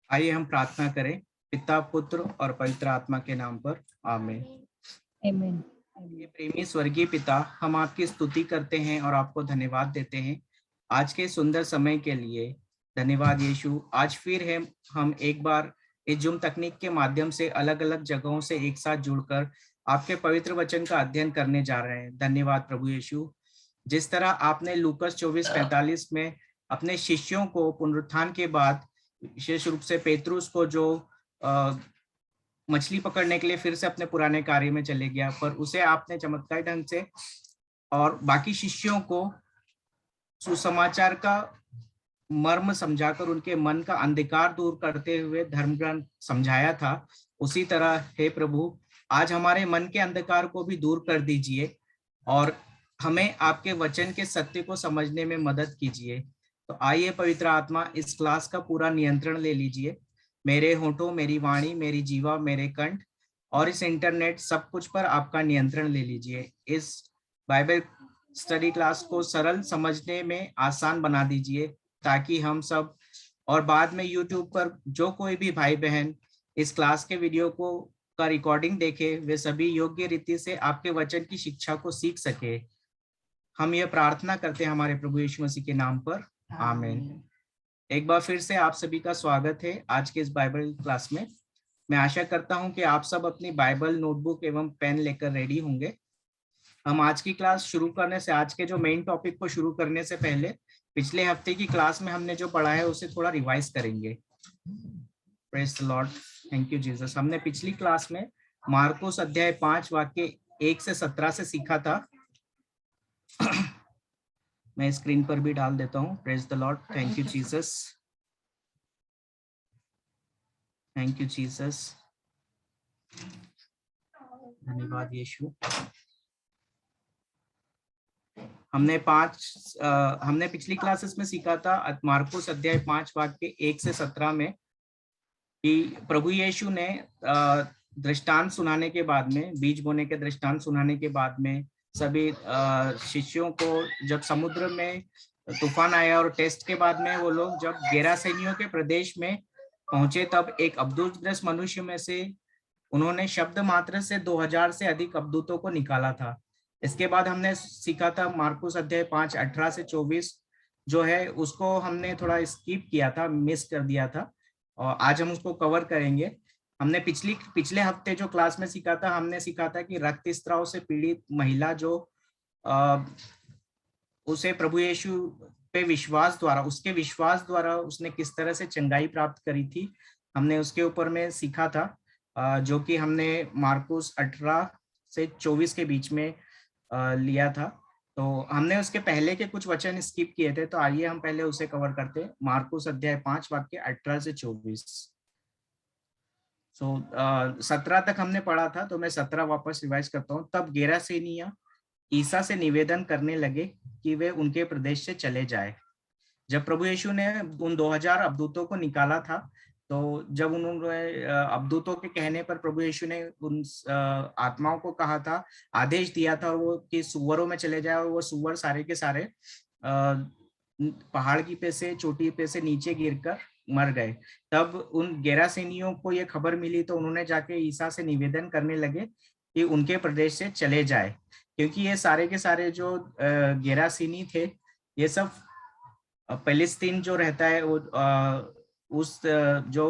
आइए हम प्रार्थना करें। पिता, पुत्र और पवित्र आत्मा के नाम पर आमीन। आमीन। ये प्रेमी स्वर्गीय पिता, हम आपकी स्तुति करते हैं और आपको धन्यवाद देते हैं आज के सुंदर समय के लिए। धन्यवाद यीशु। आज फिर है हम एक बार इस जूम तकनीक के माध्यम से अलग अलग जगहों से एक साथ जुड़कर आपके पवित्र वचन का अध्ययन करने जा रहे हैं। धन्यवाद प्रभु यीशु। जिस तरह आपने लूकस 24:45 में अपने शिष्यों को पुनरुत्थान के बाद, विशेष रूप से पेतरुस को जो मछली पकड़ने के लिए फिर से अपने पुराने कार्य में चले गया, पर उसे आपने चमत्कारी ढंग से और बाकी शिष्यों को सुसमाचार का मर्म समझाकर उनके मन का अंधकार दूर करते हुए धर्म ग्रंथ समझाया था। उसी तरह हे प्रभु, आज हमारे मन के अंधकार को भी दूर कर दीजिए और हमें आपके वचन के सत्य को समझने में मदद कीजिए। तो आइए पवित्र आत्मा, इस क्लास का पूरा नियंत्रण ले लीजिए। मेरे होठों, मेरी वाणी, मेरी जीवा, मेरे कंठ और इस इंटरनेट सब कुछ पर आपका नियंत्रण ले लीजिए। इस बाइबल स्टडी क्लास को सरल समझने में आसान बना दीजिए, ताकि हम सब और बाद में यूट्यूब पर जो कोई भी भाई बहन इस क्लास के वीडियो को का रिकॉर्डिंग देखे, वे सभी योग्य रीति से आपके वचन की शिक्षा को सीख सके। हम ये प्रार्थना करते हैं हमारे प्रभु यीशु मसीह के नाम पर, आमीन। एक बार फिर से आप सभी का स्वागत है आज के इस बाइबल क्लास में। मैं आशा करता हूं कि आप सब अपनी बाइबल, नोटबुक एवं पेन लेकर रेडी होंगे। हम आज की क्लास शुरू करने से, आज के जो मेन टॉपिक को शुरू करने से पहले पिछले हफ्ते की क्लास में हमने जो पढ़ा है उसे थोड़ा रिवाइज करेंगे। Praise the lord, thank you Jesus. हमने पिछली क्लास में मार्कुस अध्याय 5 वाक्य 1 से 17 से सीखा था। मैं स्क्रीन पर भी डाल देता हूँ। Praise the lord, thank you Jesus, thank you Jesus, धन्यवाद यीशु। हमने पिछली क्लासेस में सीखा था मार्कुस अध्याय 5 वाक्य 1 से 17 में कि प्रभु यीशु ने दृष्टांत सुनाने के बाद में, बीज बोने के दृष्टांत सुनाने के बाद में सभी शिष्यों को जब समुद्र में तूफान आया और टेस्ट के बाद में वो लोग जब गेरासेनियों के प्रदेश में पहुंचे, तब एक अब्दूतग्रस्त मनुष्य में से उन्होंने शब्द मात्र से 2000 से अधिक अब्दूतों को निकाला था। इसके बाद हमने सीखा था मार्कुस अध्याय 5 18 से 24 जो है उसको हमने थोड़ा स्किप किया था, मिस कर दिया था, और आज हम उसको कवर करेंगे। हमने पिछले हफ्ते जो क्लास में सीखा था, हमने सीखा था कि रक्तस्राव से पीड़ित महिला जो उसे प्रभु यीशु पे विश्वास द्वारा, उसके विश्वास द्वारा उसने किस तरह से चंगाई प्राप्त करी थी, हमने उसके ऊपर में सीखा था, जो कि हमने मार्कुस 18 से 24 के बीच में लिया था। तो हमने उसके पहले के कुछ वचन स्किप किए थे, तो आइए हम पहले उसे कवर करते हैं। मार्कुस अध्याय 5 वाक्य 18 से 24। 17 तक हमने पढ़ा था, तो मैं 17 वापस रिवाइज करता हूँ। तब गेरासेनिया ईसा से निवेदन करने लगे कि वे उनके प्रदेश से चले जाए। जब प्रभु यीशु ने उन 2000 अब्दूतों को निकाला था, तो जब उन्होंने अब्दूतों के कहने पर प्रभु यीशु ने उन आत्माओं को कहा था, आदेश दिया था वो कि सुअरों में चले जाए, और वो सुअर सारे के सारे पहाड़ की पे से, चोटी पे से नीचे गिरकर मर गए। तब उन गेरासेनियों को ये खबर मिली, तो उन्होंने जाके ईसा से निवेदन करने लगे कि उनके प्रदेश से चले जाए, क्योंकि ये सारे के सारे जो गेरासेनी थे, ये सब फिलिस्तीन जो रहता है वो उस जो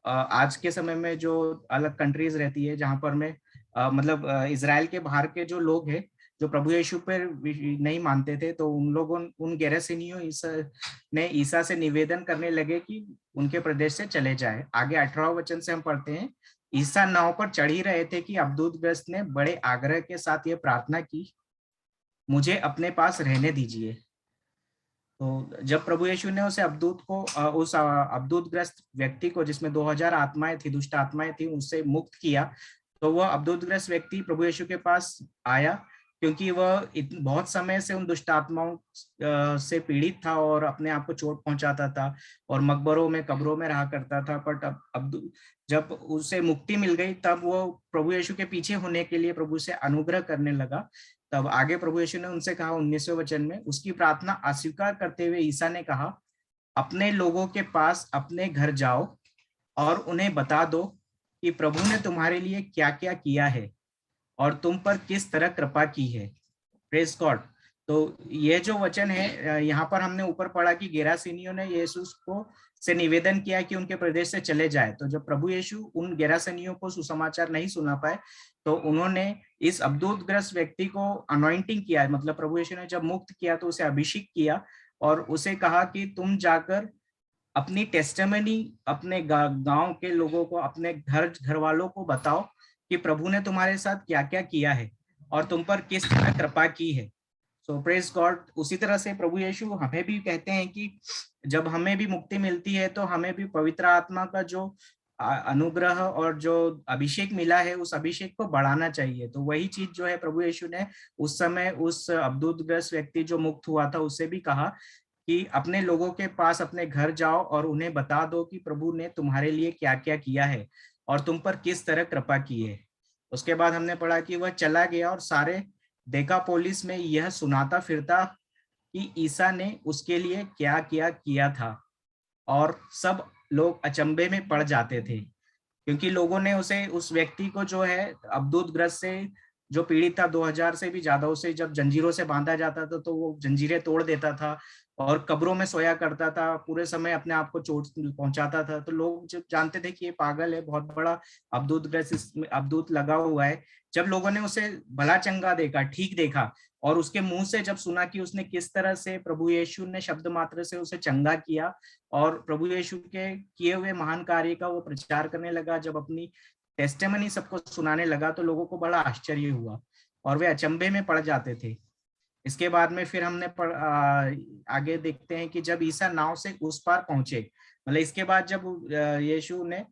आज के समय में जो अलग कंट्रीज रहती है, जहां पर में मतलब इजराइल के बाहर के जो लोग हैं जो प्रभु यीशु पर नहीं मानते थे, तो उन लोगों, उन गेरासेनियों ने ईसा से निवेदन करने लगे कि उनके प्रदेश से चले जाए। आगे 18 वचन से हम पढ़ते हैं। ईसा नाव पर चढ़ ही रहे थे कि अब्दूतग्रस्त ने बड़े आग्रह के साथ ये प्रार्थना की, मुझे अपने पास रहने दीजिए। तो जब प्रभु यीशु ने उस अब्दूतग्रस्त व्यक्ति को, जिसमें 2000 आत्माएं थी, दुष्ट आत्माएं थी, उससे मुक्त किया, तो वह अब्दूतग्रस्त व्यक्ति प्रभु यीशु के पास आया, क्योंकि वह बहुत समय से उन दुष्ट आत्माओं से पीड़ित था और अपने आप को चोट पहुंचाता था और मकबरों में, कब्रों में रहा करता था। बट अब जब उसे मुक्ति मिल गई, तब वो प्रभु यीशु के पीछे होने के लिए प्रभु से अनुग्रह करने लगा। तब आगे प्रभु यीशु ने उनसे कहा 19वें वचन में, उसकी प्रार्थना अस्वीकार करते हुए ईसा ने कहा, अपने लोगों के पास अपने घर जाओ और उन्हें बता दो कि प्रभु ने तुम्हारे लिए क्या क्या किया है और तुम पर किस तरह कृपा की है। Praise God. तो ये जो वचन है, यहाँ पर हमने ऊपर पढ़ा कि गेरासेनियों ने यीशु को से निवेदन किया कि उनके प्रदेश से चले जाए। तो जब प्रभु यीशु उन गेरासेनियों को सुसमाचार नहीं सुना पाए, तो उन्होंने इस अब्दूतग्रस्त व्यक्ति को अनॉइंटिंग किया। मतलब प्रभु यीशु ने जब मुक्त किया तो उसे अभिषेक किया और उसे कहा कि तुम जाकर अपनी टेस्टिमनी अपने गांव के लोगों को, अपने घर वालों को बताओ कि प्रभु ने तुम्हारे साथ क्या क्या किया है और तुम पर किस तरह कृपा की है। सो प्रेज गॉड। उसी तरह से प्रभु यीशु हमें भी कहते हैं कि जब हमें भी मुक्ति मिलती है तो हमें भी पवित्र आत्मा का जो अनुग्रह और जो अभिषेक मिला है उस अभिषेक को बढ़ाना चाहिए। तो वही चीज जो है प्रभु यीशु ने उस समय उस अब्दूतग्रस्त व्यक्ति जो मुक्त हुआ था उससे भी कहा कि अपने लोगों के पास अपने घर जाओ और उन्हें बता दो कि प्रभु ने तुम्हारे लिए क्या क्या किया है और तुम पर किस तरह कृपा की है। उसके बाद हमने पढ़ा कि वह चला गया और सारे डेकापोलिस में यह सुनाता फिरता कि ईसा ने उसके लिए क्या क्या किया था, और सब लोग अचंभे में पड़ जाते थे क्योंकि लोगों ने उसे, उस व्यक्ति को जो है अब्दूतग्रस्त से जो पीड़ित था 2000 से भी ज्यादा, उसे जब जंजीरों से बांधा जाता था तो वो जंजीरें तोड़ देता था और कब्रों में सोया करता था, पूरे समय अपने आप को चोट पहुंचाता था। तो लोग जब जानते थे कि ये पागल है, बहुत बड़ा अब्दूतग्रस्त अब्दूत लगा हुआ है। जब लोगों ने उसे भला चंगा देखा, ठीक देखा, और उसके मुंह से जब सुना कि उसने किस तरह से प्रभु यीशु ने शब्द मात्र से उसे चंगा किया और प्रभु यीशु के किए हुए महान कार्य का वो प्रचार करने लगा, जब अपनी टेस्टिमनी सबको सुनाने लगा, तो लोगों को बड़ा आश्चर्य हुआ और वे अचंभे में पड़ जाते थे। इसके बाद में फिर हमने आगे देखते हैं कि जब ईसा नाव से उस पार पहुंचे, मतलब इसके बाद जब यीशु ने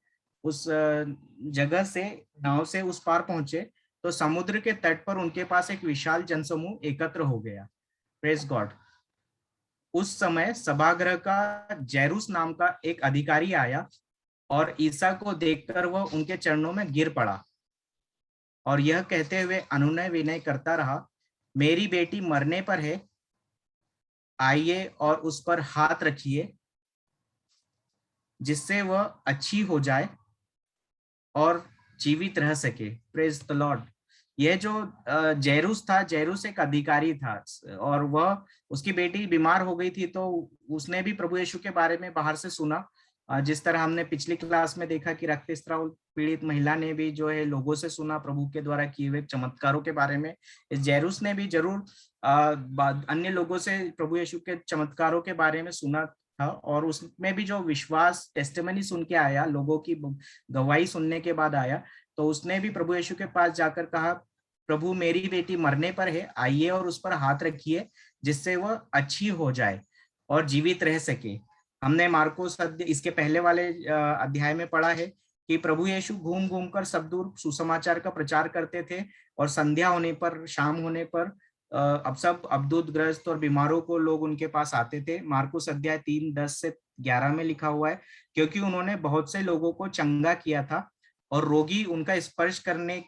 उस जगह से नाव से उस पार पहुंचे तो समुद्र के तट पर उनके पास एक विशाल जनसमूह एकत्र हो गया। Praise God. उस समय सभागृह का जैरूस नाम का एक अधिकारी आया और ईसा को देखकर वह उनके चरणों में गिर पड़ा और यह कहते हुए अनुनय विनय करता रहा, मेरी बेटी मरने पर है, आइए और उस पर हाथ रखिए जिससे वह अच्छी हो जाए और जीवित रह सके। Praise the Lord. यह जो जैरूस था, जैरूस एक अधिकारी था और वह, उसकी बेटी बीमार हो गई थी, तो उसने भी प्रभु यीशु के बारे में बाहर से सुना। जिस तरह हमने पिछली क्लास में देखा कि रक्तस्राव पीड़ित महिला ने भी जो है लोगों से सुना प्रभु के द्वारा किए हुए चमत्कारों के बारे में, इस जैरूस ने भी जरूर अन्य लोगों से प्रभु यीशु के चमत्कारों के बारे में सुना था और उसमें भी जो विश्वास टेस्टिमनी सुन के आया, लोगों की गवाही सुनने के बाद आया, तो उसने भी प्रभु यीशु के पास जाकर कहा, प्रभु मेरी बेटी मरने पर है, आइए और उस पर हाथ रखिए जिससे वह अच्छी हो जाए और जीवित रह सके। हमने मार्कोस इसके पहले वाले अध्याय में पढ़ा है कि प्रभु यीशु घूम घूम कर सब दूर सुसमाचार का प्रचार करते थे और संध्या होने पर, शाम होने पर अब सब अब्दूतग्रस्त और बीमारों को लोग उनके पास आते थे। मार्कुस अध्याय 3:10 से 11 में लिखा हुआ है, क्योंकि उन्होंने बहुत से लोगों को चंगा किया था और रोगी उनका स्पर्श करने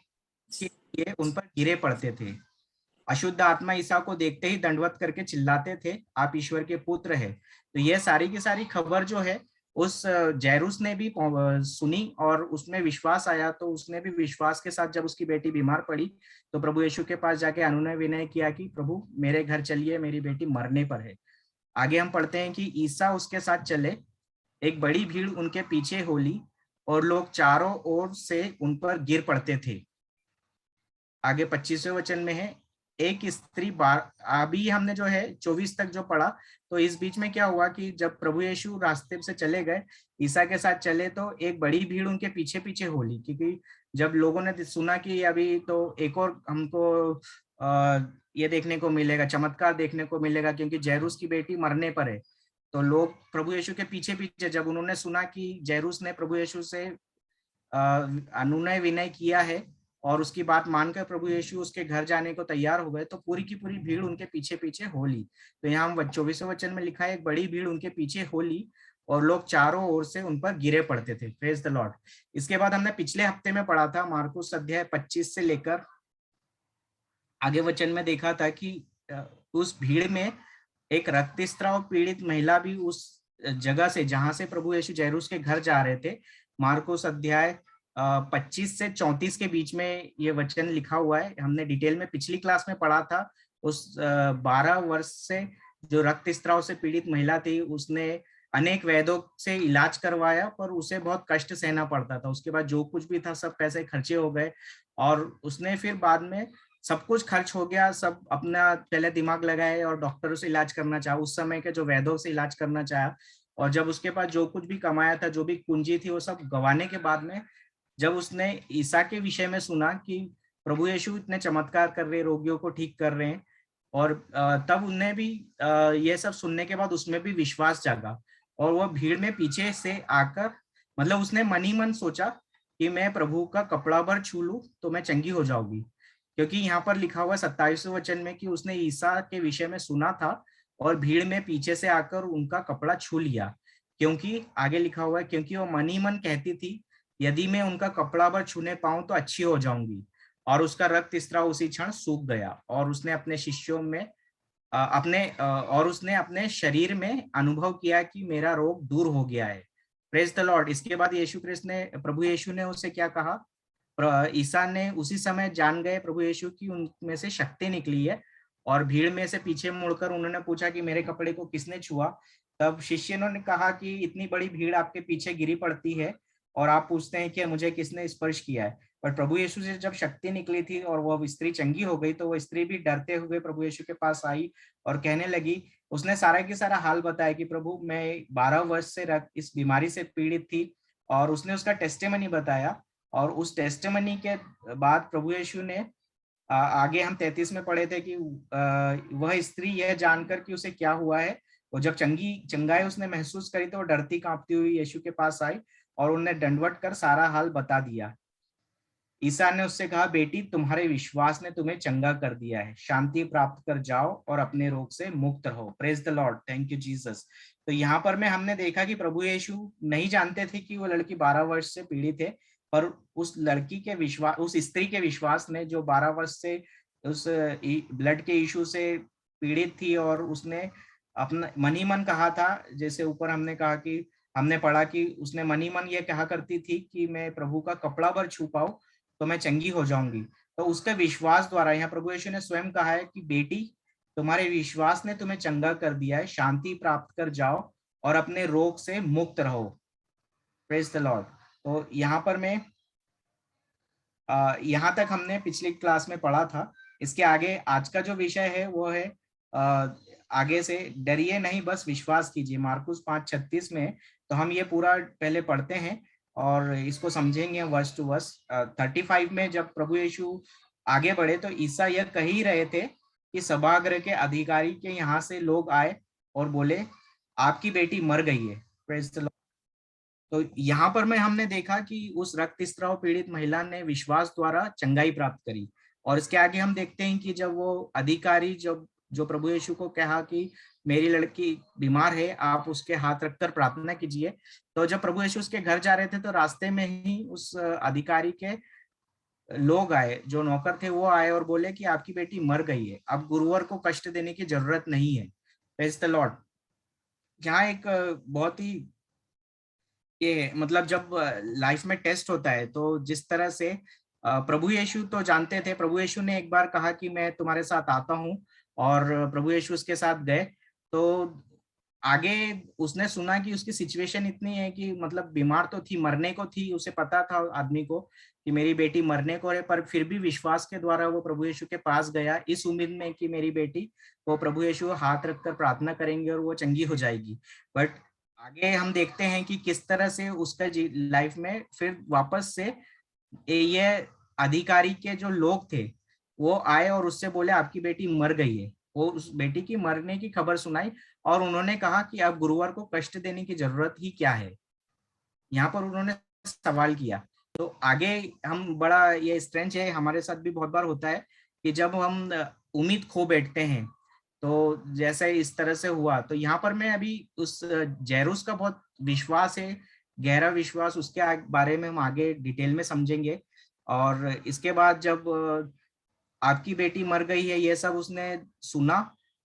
के लिए उन पर गिरे पड़ते थे। अशुद्ध आत्मा ईसा को देखते ही दंडवत करके चिल्लाते थे, आप ईश्वर के पुत्र है। तो यह सारी की सारी खबर जो है उस जैरूस ने भी सुनी और उसमें विश्वास आया। तो उसने भी विश्वास के साथ जब उसकी बेटी बीमार पड़ी तो प्रभु यीशु के पास जाके अनुनय विनय किया कि प्रभु मेरे घर चलिए, मेरी बेटी मरने पर है। आगे हम पढ़ते हैं कि ईसा उसके साथ चले, एक बड़ी भीड़ उनके पीछे हो ली और लोग चारों ओर से उन पर गिर पड़ते थे। आगे 25वें वचन में है, एक स्त्री अभी हमने जो है 24 तक जो पढ़ा, तो इस बीच में क्या हुआ कि जब प्रभु यीशु रास्ते से चले गए, ईसा के साथ चले, तो एक बड़ी भीड़ उनके पीछे पीछे हो ली, क्योंकि जब लोगों ने सुना कि अभी तो एक और हमको ये देखने को मिलेगा, चमत्कार देखने को मिलेगा, क्योंकि जैरूस की बेटी मरने पर है, तो लोग प्रभु यीशु के पीछे पीछे, जब उन्होंने सुना कि जैरूस ने प्रभु यीशु से अनुनय विनय किया है और उसकी बात मानकर प्रभु यीशु उसके घर जाने को तैयार हो गए, तो पूरी की पूरी भीड़ उनके पीछे पीछे हो ली। तो यहाँ हम 24वें वचन में लिखा है, एक बड़ी भीड़ उनके पीछे हो ली और लोग चारों ओर से उन पर गिरे पड़ते थे। Praise the Lord. इसके बाद हमने पिछले हफ्ते में पढ़ा था मार्कुस अध्याय 25 से लेकर आगे वचन में देखा था कि उस भीड़ में एक रक्तस्राव पीड़ित महिला भी उस जगह से, जहां से प्रभु यीशु जैरूस के घर जा रहे थे, मार्कुस अध्याय 25 से 34 के बीच में ये वचन लिखा हुआ है। हमने डिटेल में पिछली क्लास में पढ़ा था। उस 12 वर्ष से जो रक्तस्राव से पीड़ित महिला थी, उसने अनेक वैद्यों से इलाज करवाया, पर उसे बहुत कष्ट सहना पड़ता था। उसके बाद जो कुछ भी था सब पैसे खर्चे हो गए, और उसने फिर बाद में सब कुछ खर्च हो गया, सब अपना पहले दिमाग लगाए और डॉक्टरों से इलाज करना चाहा, उस समय के जो वैद्यों से इलाज करना चाहा। और जब उसके पास जो कुछ भी कमाया था, जो भी पूंजी थी, वो सब गंवाने के बाद में जब उसने ईसा के विषय में सुना कि प्रभु यीशु इतने चमत्कार कर रहे हैं, रोगियों को ठीक कर रहे हैं, और तब उन्हें भी ये सब सुनने के बाद उसमें भी विश्वास जागा, और वह भीड़ में पीछे से आकर, मतलब उसने मन ही मन सोचा कि मैं प्रभु का कपड़ा भर छू लूं तो मैं चंगी हो जाऊंगी। क्योंकि यहाँ पर लिखा हुआ 27वें वचन में कि उसने ईसा के विषय में सुना था और भीड़ में पीछे से आकर उनका कपड़ा छू लिया। क्योंकि आगे लिखा हुआ है, क्योंकि वो मन ही मन कहती थी, यदि मैं उनका कपड़ा भर छूने पाऊं तो अच्छी हो जाऊंगी। और उसका रक्तस्राव उसी क्षण सूख गया, और उसने अपने शिष्यों में और उसने अपने शरीर में अनुभव किया कि मेरा रोग दूर हो गया है। Praise the Lord. इसके बाद प्रभु यीशु ने उसे क्या कहा? ईसा ने उसी समय जान गए प्रभु यीशु की उनमें से शक्ति निकली है, और भीड़ में से पीछे मुड़कर उन्होंने पूछा कि मेरे कपड़े को किसने छुआ? तब शिष्यों ने कहा कि इतनी बड़ी भीड़ आपके पीछे गिरी पड़ती है और आप पूछते हैं कि मुझे किसने स्पर्श किया है। पर प्रभु यीशु से जब शक्ति निकली थी और वह स्त्री चंगी हो गई, तो वह स्त्री भी डरते हुए प्रभु यीशु के पास आई और कहने लगी, उसने सारा की सारा हाल बताया कि प्रभु मैं 12 वर्ष से इस बीमारी से पीड़ित थी, और उसने उसका टेस्टिमनी बताया। और उस टेस्टिमनी के बाद प्रभु यीशु ने आगे हम 33 में पढ़े थे कि वह स्त्री यह जानकर कि उसे क्या हुआ है, वो जब चंगाई उसने महसूस करी तो वो डरती कांपती हुई यीशु के पास आई और उन्हें दंडवत कर सारा हाल बता दिया। ईसा ने उससे कहा, बेटी तुम्हारे विश्वास ने तुम्हें चंगा कर दिया है, शांति प्राप्त कर जाओ और अपने रोग से मुक्त रहो। Praise the lord, thank you Jesus. तो यहाँ पर में हमने देखा कि प्रभु यीशु नहीं जानते थे कि वो लड़की 12 वर्ष से पीड़ित है, पर उस लड़की के विश्वास, उस स्त्री के विश्वास ने, जो 12 वर्ष से उस ब्लड के इशू से पीड़ित थी, और उसने अपना मन ही मन कहा था, जैसे ऊपर हमने कहा कि हमने पढ़ा कि उसने मन ही मन ये कहा करती थी कि मैं प्रभु का कपड़ा भर छू पाऊं तो मैं चंगी हो जाऊंगी। तो उसके विश्वास द्वारा, यहाँ प्रभु यीशु ने स्वयं कहा है कि बेटी तुम्हारे विश्वास ने तुम्हें चंगा कर दिया है, शांति प्राप्त कर जाओ और अपने रोग से मुक्त रहो। Praise the Lord. तो यहाँ पर मैं यहाँ तक हमने पिछली क्लास में पढ़ा था। इसके आगे आज का जो विषय है वो है आगे से डरिए नहीं, बस विश्वास कीजिए, मार्कुस 5:36 में। तो हम ये पूरा पहले पढ़ते हैं और इसको समझेंगे वर्स टू वर्स। 35 में जब प्रभु यीशु आगे बढ़े तो ईसा यह कह ही रहे थे कि सभागृह के अधिकारी के यहाँ से लोग आए और बोले, आपकी बेटी मर गई है। Praise the Lord. तो यहाँ पर में हमने देखा कि उस रक्तस्राव पीड़ित महिला ने विश्वास द्वारा चंगाई प्राप्त करी। और इसके आगे हम देखते हैं कि जब वो अधिकारी जब जो प्रभु यीशु को कहा कि मेरी लड़की बीमार है, आप उसके हाथ रखकर प्रार्थना कीजिए। तो जब प्रभु यीशु उसके घर जा रहे थे तो रास्ते में ही उस अधिकारी के लोग आए, जो नौकर थे वो आए और बोले कि आपकी बेटी मर गई है, अब गुरुवर को कष्ट देने की जरूरत नहीं है। Praise the Lord. यहाँ एक बहुत ही ये मतलब जब लाइफ में टेस्ट होता है तो जिस तरह से प्रभु यीशु तो जानते थे, प्रभु यीशु ने एक बार कहा कि मैं तुम्हारे साथ आता हूँ, और प्रभु यीशु उसके साथ गए। तो आगे उसने सुना कि उसकी सिचुएशन इतनी है कि मतलब बीमार तो थी, मरने को थी, उसे पता था आदमी को कि मेरी बेटी मरने को है, पर फिर भी विश्वास के द्वारा वो प्रभु यीशु के पास गया इस उम्मीद में कि मेरी बेटी, वो प्रभु यीशु हाथ रखकर प्रार्थना करेंगे और वो चंगी हो जाएगी। बट आगे हम देखते हैं कि किस तरह से उसका लाइफ में फिर वापस से ये अधिकारी के जो लोग थे वो आए और उससे बोले आपकी बेटी मर गई है। वो उस बेटी की मरने की खबर सुनाई और उन्होंने कहा कि अब गुरुवार को कष्ट देने की जरूरत ही क्या है। यहाँ पर उन्होंने सवाल किया। तो आगे हम बड़ा ये स्ट्रेंच है, हमारे साथ भी बहुत बार होता है कि जब हम उम्मीद खो बैठते हैं, तो जैसे इस तरह से हुआ। तो यहाँ पर मैं अभी उस जैरूस का बहुत विश्वास है, गहरा विश्वास, उसके बारे में हम आगे डिटेल में समझेंगे। और इसके बाद जब आपकी बेटी मर गई है ये सब उसने सुना,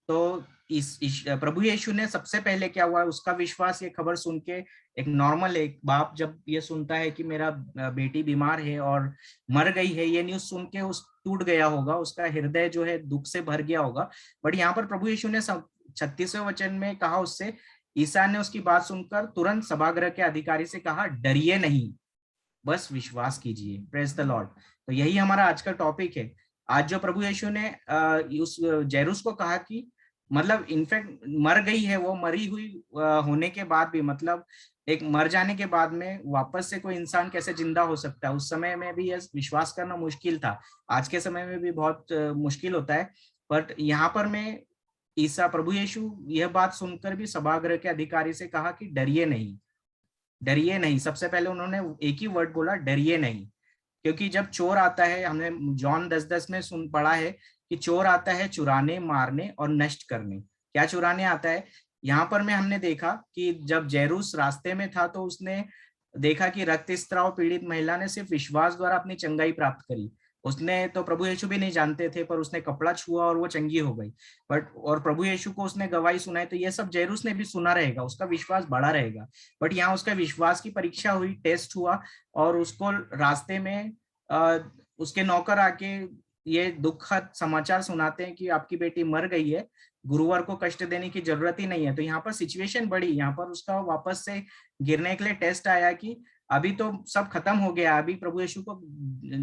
तो प्रभु यीशु ने सबसे पहले क्या हुआ, उसका विश्वास, ये खबर सुन के, एक नॉर्मल एक बाप जब ये सुनता है कि मेरा बेटी बीमार है और मर गई है, ये न्यूज सुन के उस टूट गया होगा, उसका हृदय जो है दुख से भर गया होगा। बट यहाँ पर प्रभु यीशु ने 36वें वचन में कहा उससे, ईसा ने उसकी बात सुनकर तुरंत सभागृह के अधिकारी से कहा, डरिए नहीं, बस विश्वास कीजिए। Praise the Lord. तो यही हमारा आज का टॉपिक है। आज जो प्रभु यीशु ने उस जैरूस को कहा कि मतलब इनफैक्ट मर गई है, वो मरी हुई होने के बाद भी, मतलब एक मर जाने के बाद में वापस से कोई इंसान कैसे जिंदा हो सकता है, उस समय में भी यह विश्वास करना मुश्किल था। आज के समय में भी बहुत मुश्किल होता है। बट यहाँ पर मैं ईसा प्रभु यीशु यह बात सुनकर भी सभागृह के अधिकारी से कहा कि डरिए नहीं, डरिए नहीं। सबसे पहले उन्होंने एक ही वर्ड बोला, डरिए नहीं। क्योंकि जब चोर आता है, हमने जॉन 10:10 में सुन पढ़ा है कि चोर आता है चुराने, मारने और नष्ट करने। क्या चुराने आता है? यहाँ पर में हमने देखा कि जब जैरूस रास्ते में था तो उसने देखा कि रक्तस्राव पीड़ित महिला ने सिर्फ विश्वास द्वारा अपनी चंगाई प्राप्त करी। उसने तो प्रभु यीशु भी नहीं जानते थे, पर उसने कपड़ा छुआ और वो चंगी हो गई। बट और प्रभु यीशु को उसने गवाही सुनाई, तो ये सब जैरूस ने भी सुना रहेगा, उसका विश्वास बढ़ा रहेगा। बट यहाँ उसका विश्वास की परीक्षा हुई, टेस्ट हुआ, और उसको रास्ते में उसके नौकर आके ये दुखद समाचार सुनाते हैं कि आपकी बेटी मर गई है, गुरुवार को कष्ट देने की जरूरत ही नहीं है। तो यहाँ पर सिचुएशन बढ़ी, यहाँ पर उसका वापस से गिरने के लिए टेस्ट आया कि अभी तो सब खत्म हो गया, अभी प्रभु यीशु को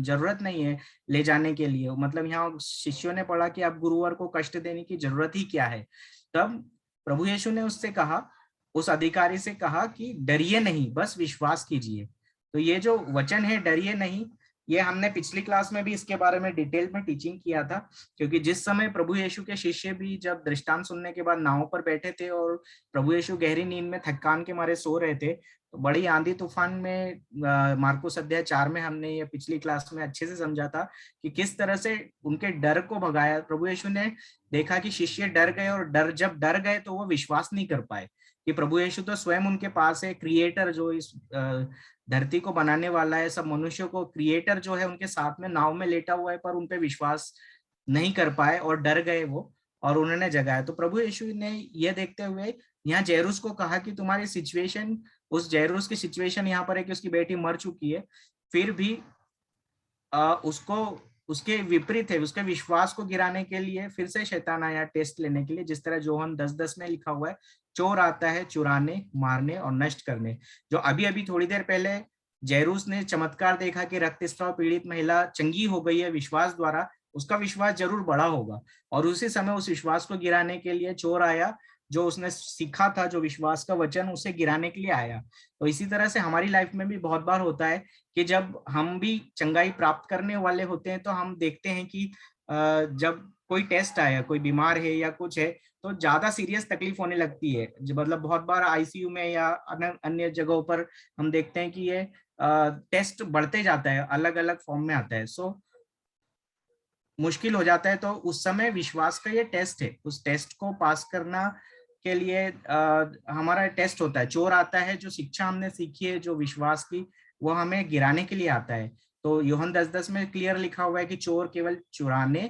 जरूरत नहीं है ले जाने के लिए। मतलब यहाँ शिष्यों ने पढ़ा कि अब गुरुवार को कष्ट देने की जरूरत ही क्या है। तब प्रभु यीशु ने उससे कहा, उस अधिकारी से कहा कि डरिए नहीं, बस विश्वास कीजिए। तो ये जो वचन है डरिए नहीं, ये हमने पिछली क्लास में भी इसके बारे में डिटेल में टीचिंग किया था। क्योंकि जिस समय प्रभु यीशु के शिष्य भी जब दृष्टांत सुनने के बाद नाव पर बैठे थे और प्रभु यीशु गहरी नींद में थकान के मारे सो रहे थे, तो बड़ी आंधी तूफान में मार्कुस अध्याय 4 में हमने ये पिछली क्लास में अच्छे से समझा था कि किस तरह से उनके डर को भगाया। प्रभु यीशु ने देखा कि शिष्य डर गए, और जब डर गए तो वो विश्वास नहीं कर पाए कि प्रभु यीशु तो स्वयं उनके पास है, क्रिएटर जो इस धरती को बनाने वाला है, सब मनुष्यों को, क्रिएटर जो है उनके साथ में नाव में लेटा हुआ है, पर उन पे विश्वास नहीं कर पाए और डर गए वो, और उन्होंने जगाया। तो प्रभु यीशु ने यह देखते हुए यहाँ जैरूस को कहा कि तुम्हारी सिचुएशन, उस जैरूस की सिचुएशन यहाँ पर है कि उसकी बेटी मर चुकी है, फिर भी उसको उसके विपरीत है, उसके विश्वास को गिराने के लिए फिर से शैतान आया टेस्ट लेने के लिए। जिस तरह जोहन 10:10 में लिखा हुआ है, चोर आता है चुराने, मारने और नष्ट करने। जो अभी अभी थोड़ी देर पहले जैरूस ने चमत्कार देखा कि रक्तस्राव पीड़ित महिला चंगी हो गई है विश्वास द्वारा, उसका विश्वास जरूर बड़ा होगा। और उसी समय उस विश्वास को गिराने के लिए चोर आया, जो उसने सीखा था, जो विश्वास का वचन, उसे गिराने के लिए आया। तो इसी तरह से हमारी लाइफ में भी बहुत बार होता है कि जब हम भी चंगाई प्राप्त करने वाले होते हैं, तो हम देखते हैं कि जब कोई टेस्ट आया, कोई बीमार है या कुछ है, तो ज्यादा सीरियस तकलीफ होने लगती है। मतलब बहुत बार आईसीयू में या अन्य जगहों पर हम देखते हैं कि ये टेस्ट बढ़ते जाता है, अलग अलग फॉर्म में आता है। सो मुश्किल हो जाता है। तो उस समय विश्वास का ये टेस्ट है, उस टेस्ट को पास करना के लिए हमारा टेस्ट होता है। चोर आता है, जो शिक्षा हमने सीखी है जो विश्वास की, वो हमें गिराने के लिए आता है। तो यूहन्ना 10:10 में क्लियर लिखा हुआ है कि चोर केवल चुराने,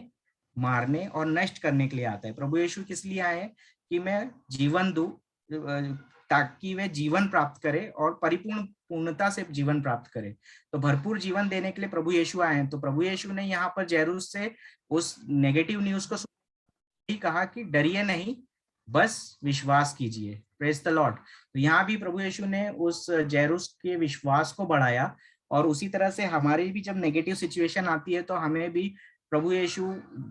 मारने और नष्ट करने के लिए आता है। प्रभु यीशु किस लिए आए? कि मैं जीवन दूं, ताकि वे जीवन प्राप्त करे और परिपूर्ण पूर्णता से जीवन प्राप्त करे। तो भरपूर जीवन देने के लिए प्रभु यीशु आए हैं। तो प्रभु यीशु ने यहाँ पर जैरूस से उस नेगेटिव न्यूज को कहा कि डरिए नहीं, बस विश्वास कीजिए। Praise the Lord. तो यहाँ भी प्रभु यीशु ने उस जैरूस के विश्वास को बढ़ाया। और उसी तरह से हमारी भी जब नेगेटिव सिचुएशन आती है, तो हमें भी प्रभु यीशु,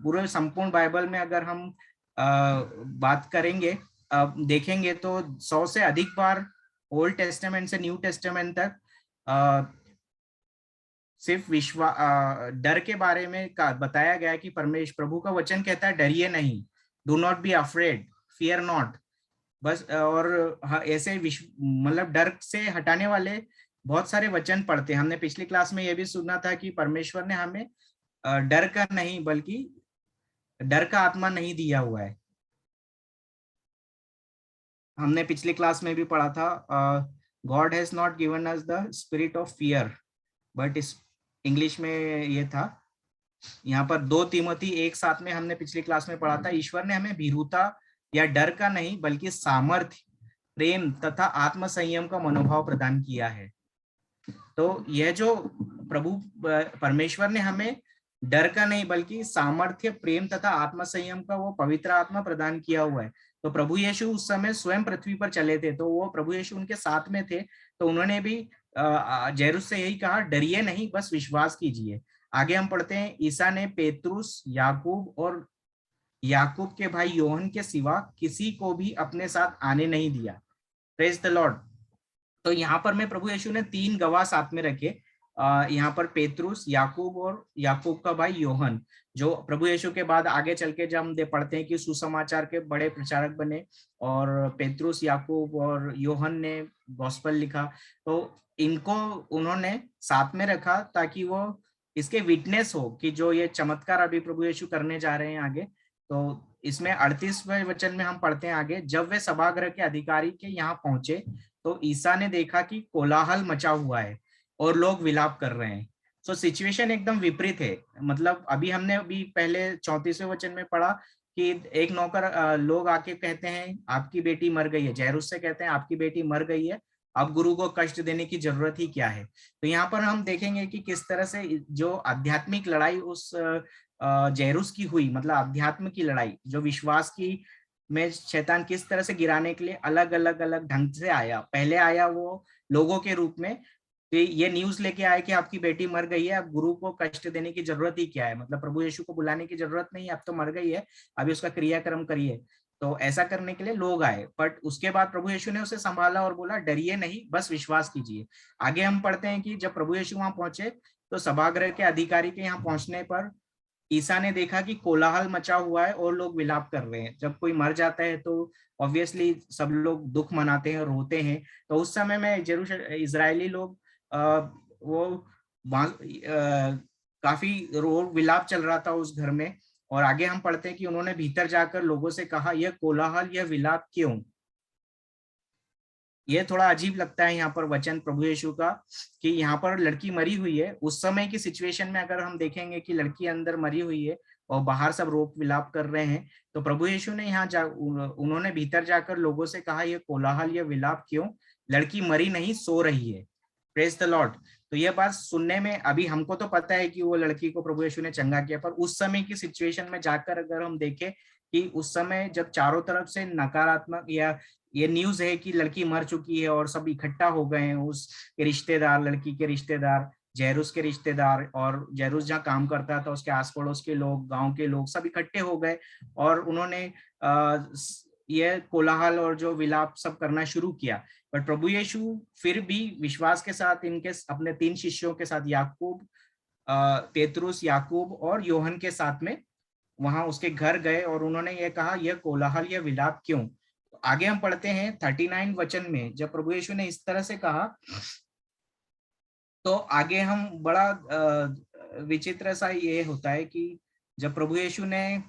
पूरे संपूर्ण बाइबल में अगर हम बात करेंगे, देखेंगे तो 100 से अधिक बार ओल्ड टेस्टामेंट से न्यू टेस्टामेंट तक सिर्फ डर के बारे में बताया गया कि प्रभु का वचन कहता है डरिए नहीं, do not be afraid, fear not. बस, और ऐसे मतलब डर से हटाने वाले बहुत सारे वचन पढ़ते हैं। हमने पिछली क्लास में यह भी सुना था कि परमेश्वर ने हमें डर का नहीं, बल्कि डर का आत्मा नहीं दिया हुआ है। हमने पिछली क्लास में भी पढ़ा था, God has not given us the spirit of fear, but इस इंग्लिश में ये था। यहाँ पर 2 तीमोथी 1:7 में हमने पिछली क्लास में पढ़ा था, ईश्वर ने हमें भीरुता या डर का नहीं बल्कि सामर्थ्य, प्रेम तथा आत्म संयम का मनोभाव प्रदान किया है। तो यह जो प्रभु परमेश्वर ने हमें डर का नहीं बल्कि सामर्थ्य, प्रेम तथा आत्म संयम का वो पवित्र आत्मा प्रदान किया हुआ है। तो प्रभु यीशु उस समय स्वयं पृथ्वी पर चले थे, तो वो प्रभु यीशु उनके साथ में थे, तो उन्होंने भी जैरुस से यही कहा, डरिए नहीं, बस विश्वास कीजिए। आगे हम पढ़ते हैं, ईसा ने पेतरुस, याकूब और याकूब के भाई योहन के सिवा किसी को भी अपने साथ आने नहीं दिया। Praise the Lord. तो यहाँ पर मैं प्रभु यीशु ने 3 गवाह साथ में रखे, यहाँ पर पेतरुस, याकूब और याकूब का भाई योहन, जो प्रभु यीशु के बाद आगे चल के जब हम पढ़ते हैं कि सुसमाचार के बड़े प्रचारक बने, और पेतरुस, याकूब और योहन ने गॉस्पेल लिखा। तो इनको उन्होंने साथ में रखा ताकि वो इसके विटनेस हो कि जो ये चमत्कार अभी प्रभु यीशु करने जा रहे हैं आगे। तो इसमें 38वें वचन में हम पढ़ते हैं आगे, जब वे सभागृह के अधिकारी के यहाँ पहुंचे तो ईसा ने देखा कि कोलाहल मचा हुआ है और लोग विलाप कर रहे हैं। सो सिचुएशन एकदम विपरीत है। मतलब अभी हमने अभी पहले 34वें वचन में पढ़ा कि एक नौकर, लोग आके कहते हैं आपकी बेटी मर गई है, जैरुस से कहते हैं आपकी बेटी मर गई है, अब गुरु को कष्ट देने की जरूरत ही क्या है। तो यहाँ पर हम देखेंगे कि किस तरह से जो आध्यात्मिक लड़ाई उस जैरुस की हुई, मतलब अध्यात्म की लड़ाई, जो विश्वास की में शैतान किस तरह से गिराने के लिए अलग अलग ढंग से आया। पहले आया वो लोगों के रूप में, कि ये न्यूज लेके आए कि आपकी बेटी मर गई है, अब गुरु को कष्ट देने की जरूरत ही क्या है, मतलब प्रभु यीशु को बुलाने की जरूरत नहीं है, अब तो मर गई है, अभी उसका क्रियाक्रम करिए। तो ऐसा करने के लिए लोग आए, बट उसके बाद प्रभु यीशु ने उसे संभाला और बोला डरिए नहीं, बस विश्वास कीजिए। आगे हम पढ़ते हैं कि जब प्रभु यीशु वहां पहुंचे तो सभागृह के अधिकारी के यहाँ पहुंचने पर ईसा ने देखा कि कोलाहल मचा हुआ है और लोग विलाप कर रहे हैं। जब कोई मर जाता है तो ऑब्वियसली सब लोग दुख मनाते हैं, रोते हैं। तो उस समय में इजरायली लोग वो काफी रो विलाप चल रहा था उस घर में। और आगे हम पढ़ते हैं कि उन्होंने भीतर जाकर लोगों से कहा, यह कोलाहल, यह विलाप क्यों? ये थोड़ा अजीब लगता है यहाँ पर वचन प्रभु यीशु का, कि यहाँ पर लड़की मरी हुई है। उस समय की सिचुएशन में अगर हम देखेंगे कि लड़की अंदर मरी हुई है और बाहर सब रोप विलाप कर रहे हैं, तो प्रभु यीशु ने उन्होंने भीतर जाकर लोगों से कहा, ये कोलाहल, ये विलाप क्यों? लड़की मरी नहीं, सो रही है। Praise the Lord. तो ये बात सुनने में, अभी हमको तो पता है कि वो लड़की को प्रभु यीशु ने चंगा किया, पर उस समय की सिचुएशन में जाकर अगर हम देखें कि उस समय जब चारों तरफ से नकारात्मक या ये न्यूज है कि लड़की मर चुकी है और सब इकट्ठा हो गए हैं, उसके रिश्तेदार, लड़की के रिश्तेदार, जैरुस के रिश्तेदार, और जैरुस जहाँ काम करता था उसके आस पड़ोस के लोग, गांव के लोग सब इकट्ठे हो गए और उन्होंने ये कोलाहल और जो विलाप सब करना शुरू किया। पर प्रभु यीशु फिर भी विश्वास के साथ इनके अपने 3 शिष्यों के साथ, याकूब, पेतरुस, याकूब और योहन के साथ में वहां उसके घर गए और उन्होंने ये कहा, यह कोलाहल, यह विलाप क्यों? आगे हम पढ़ते हैं 39 वचन में, जब प्रभु यीशु ने इस तरह से कहा तो आगे हम बड़ा विचित्र सा ये होता है कि जब प्रभु यीशु ने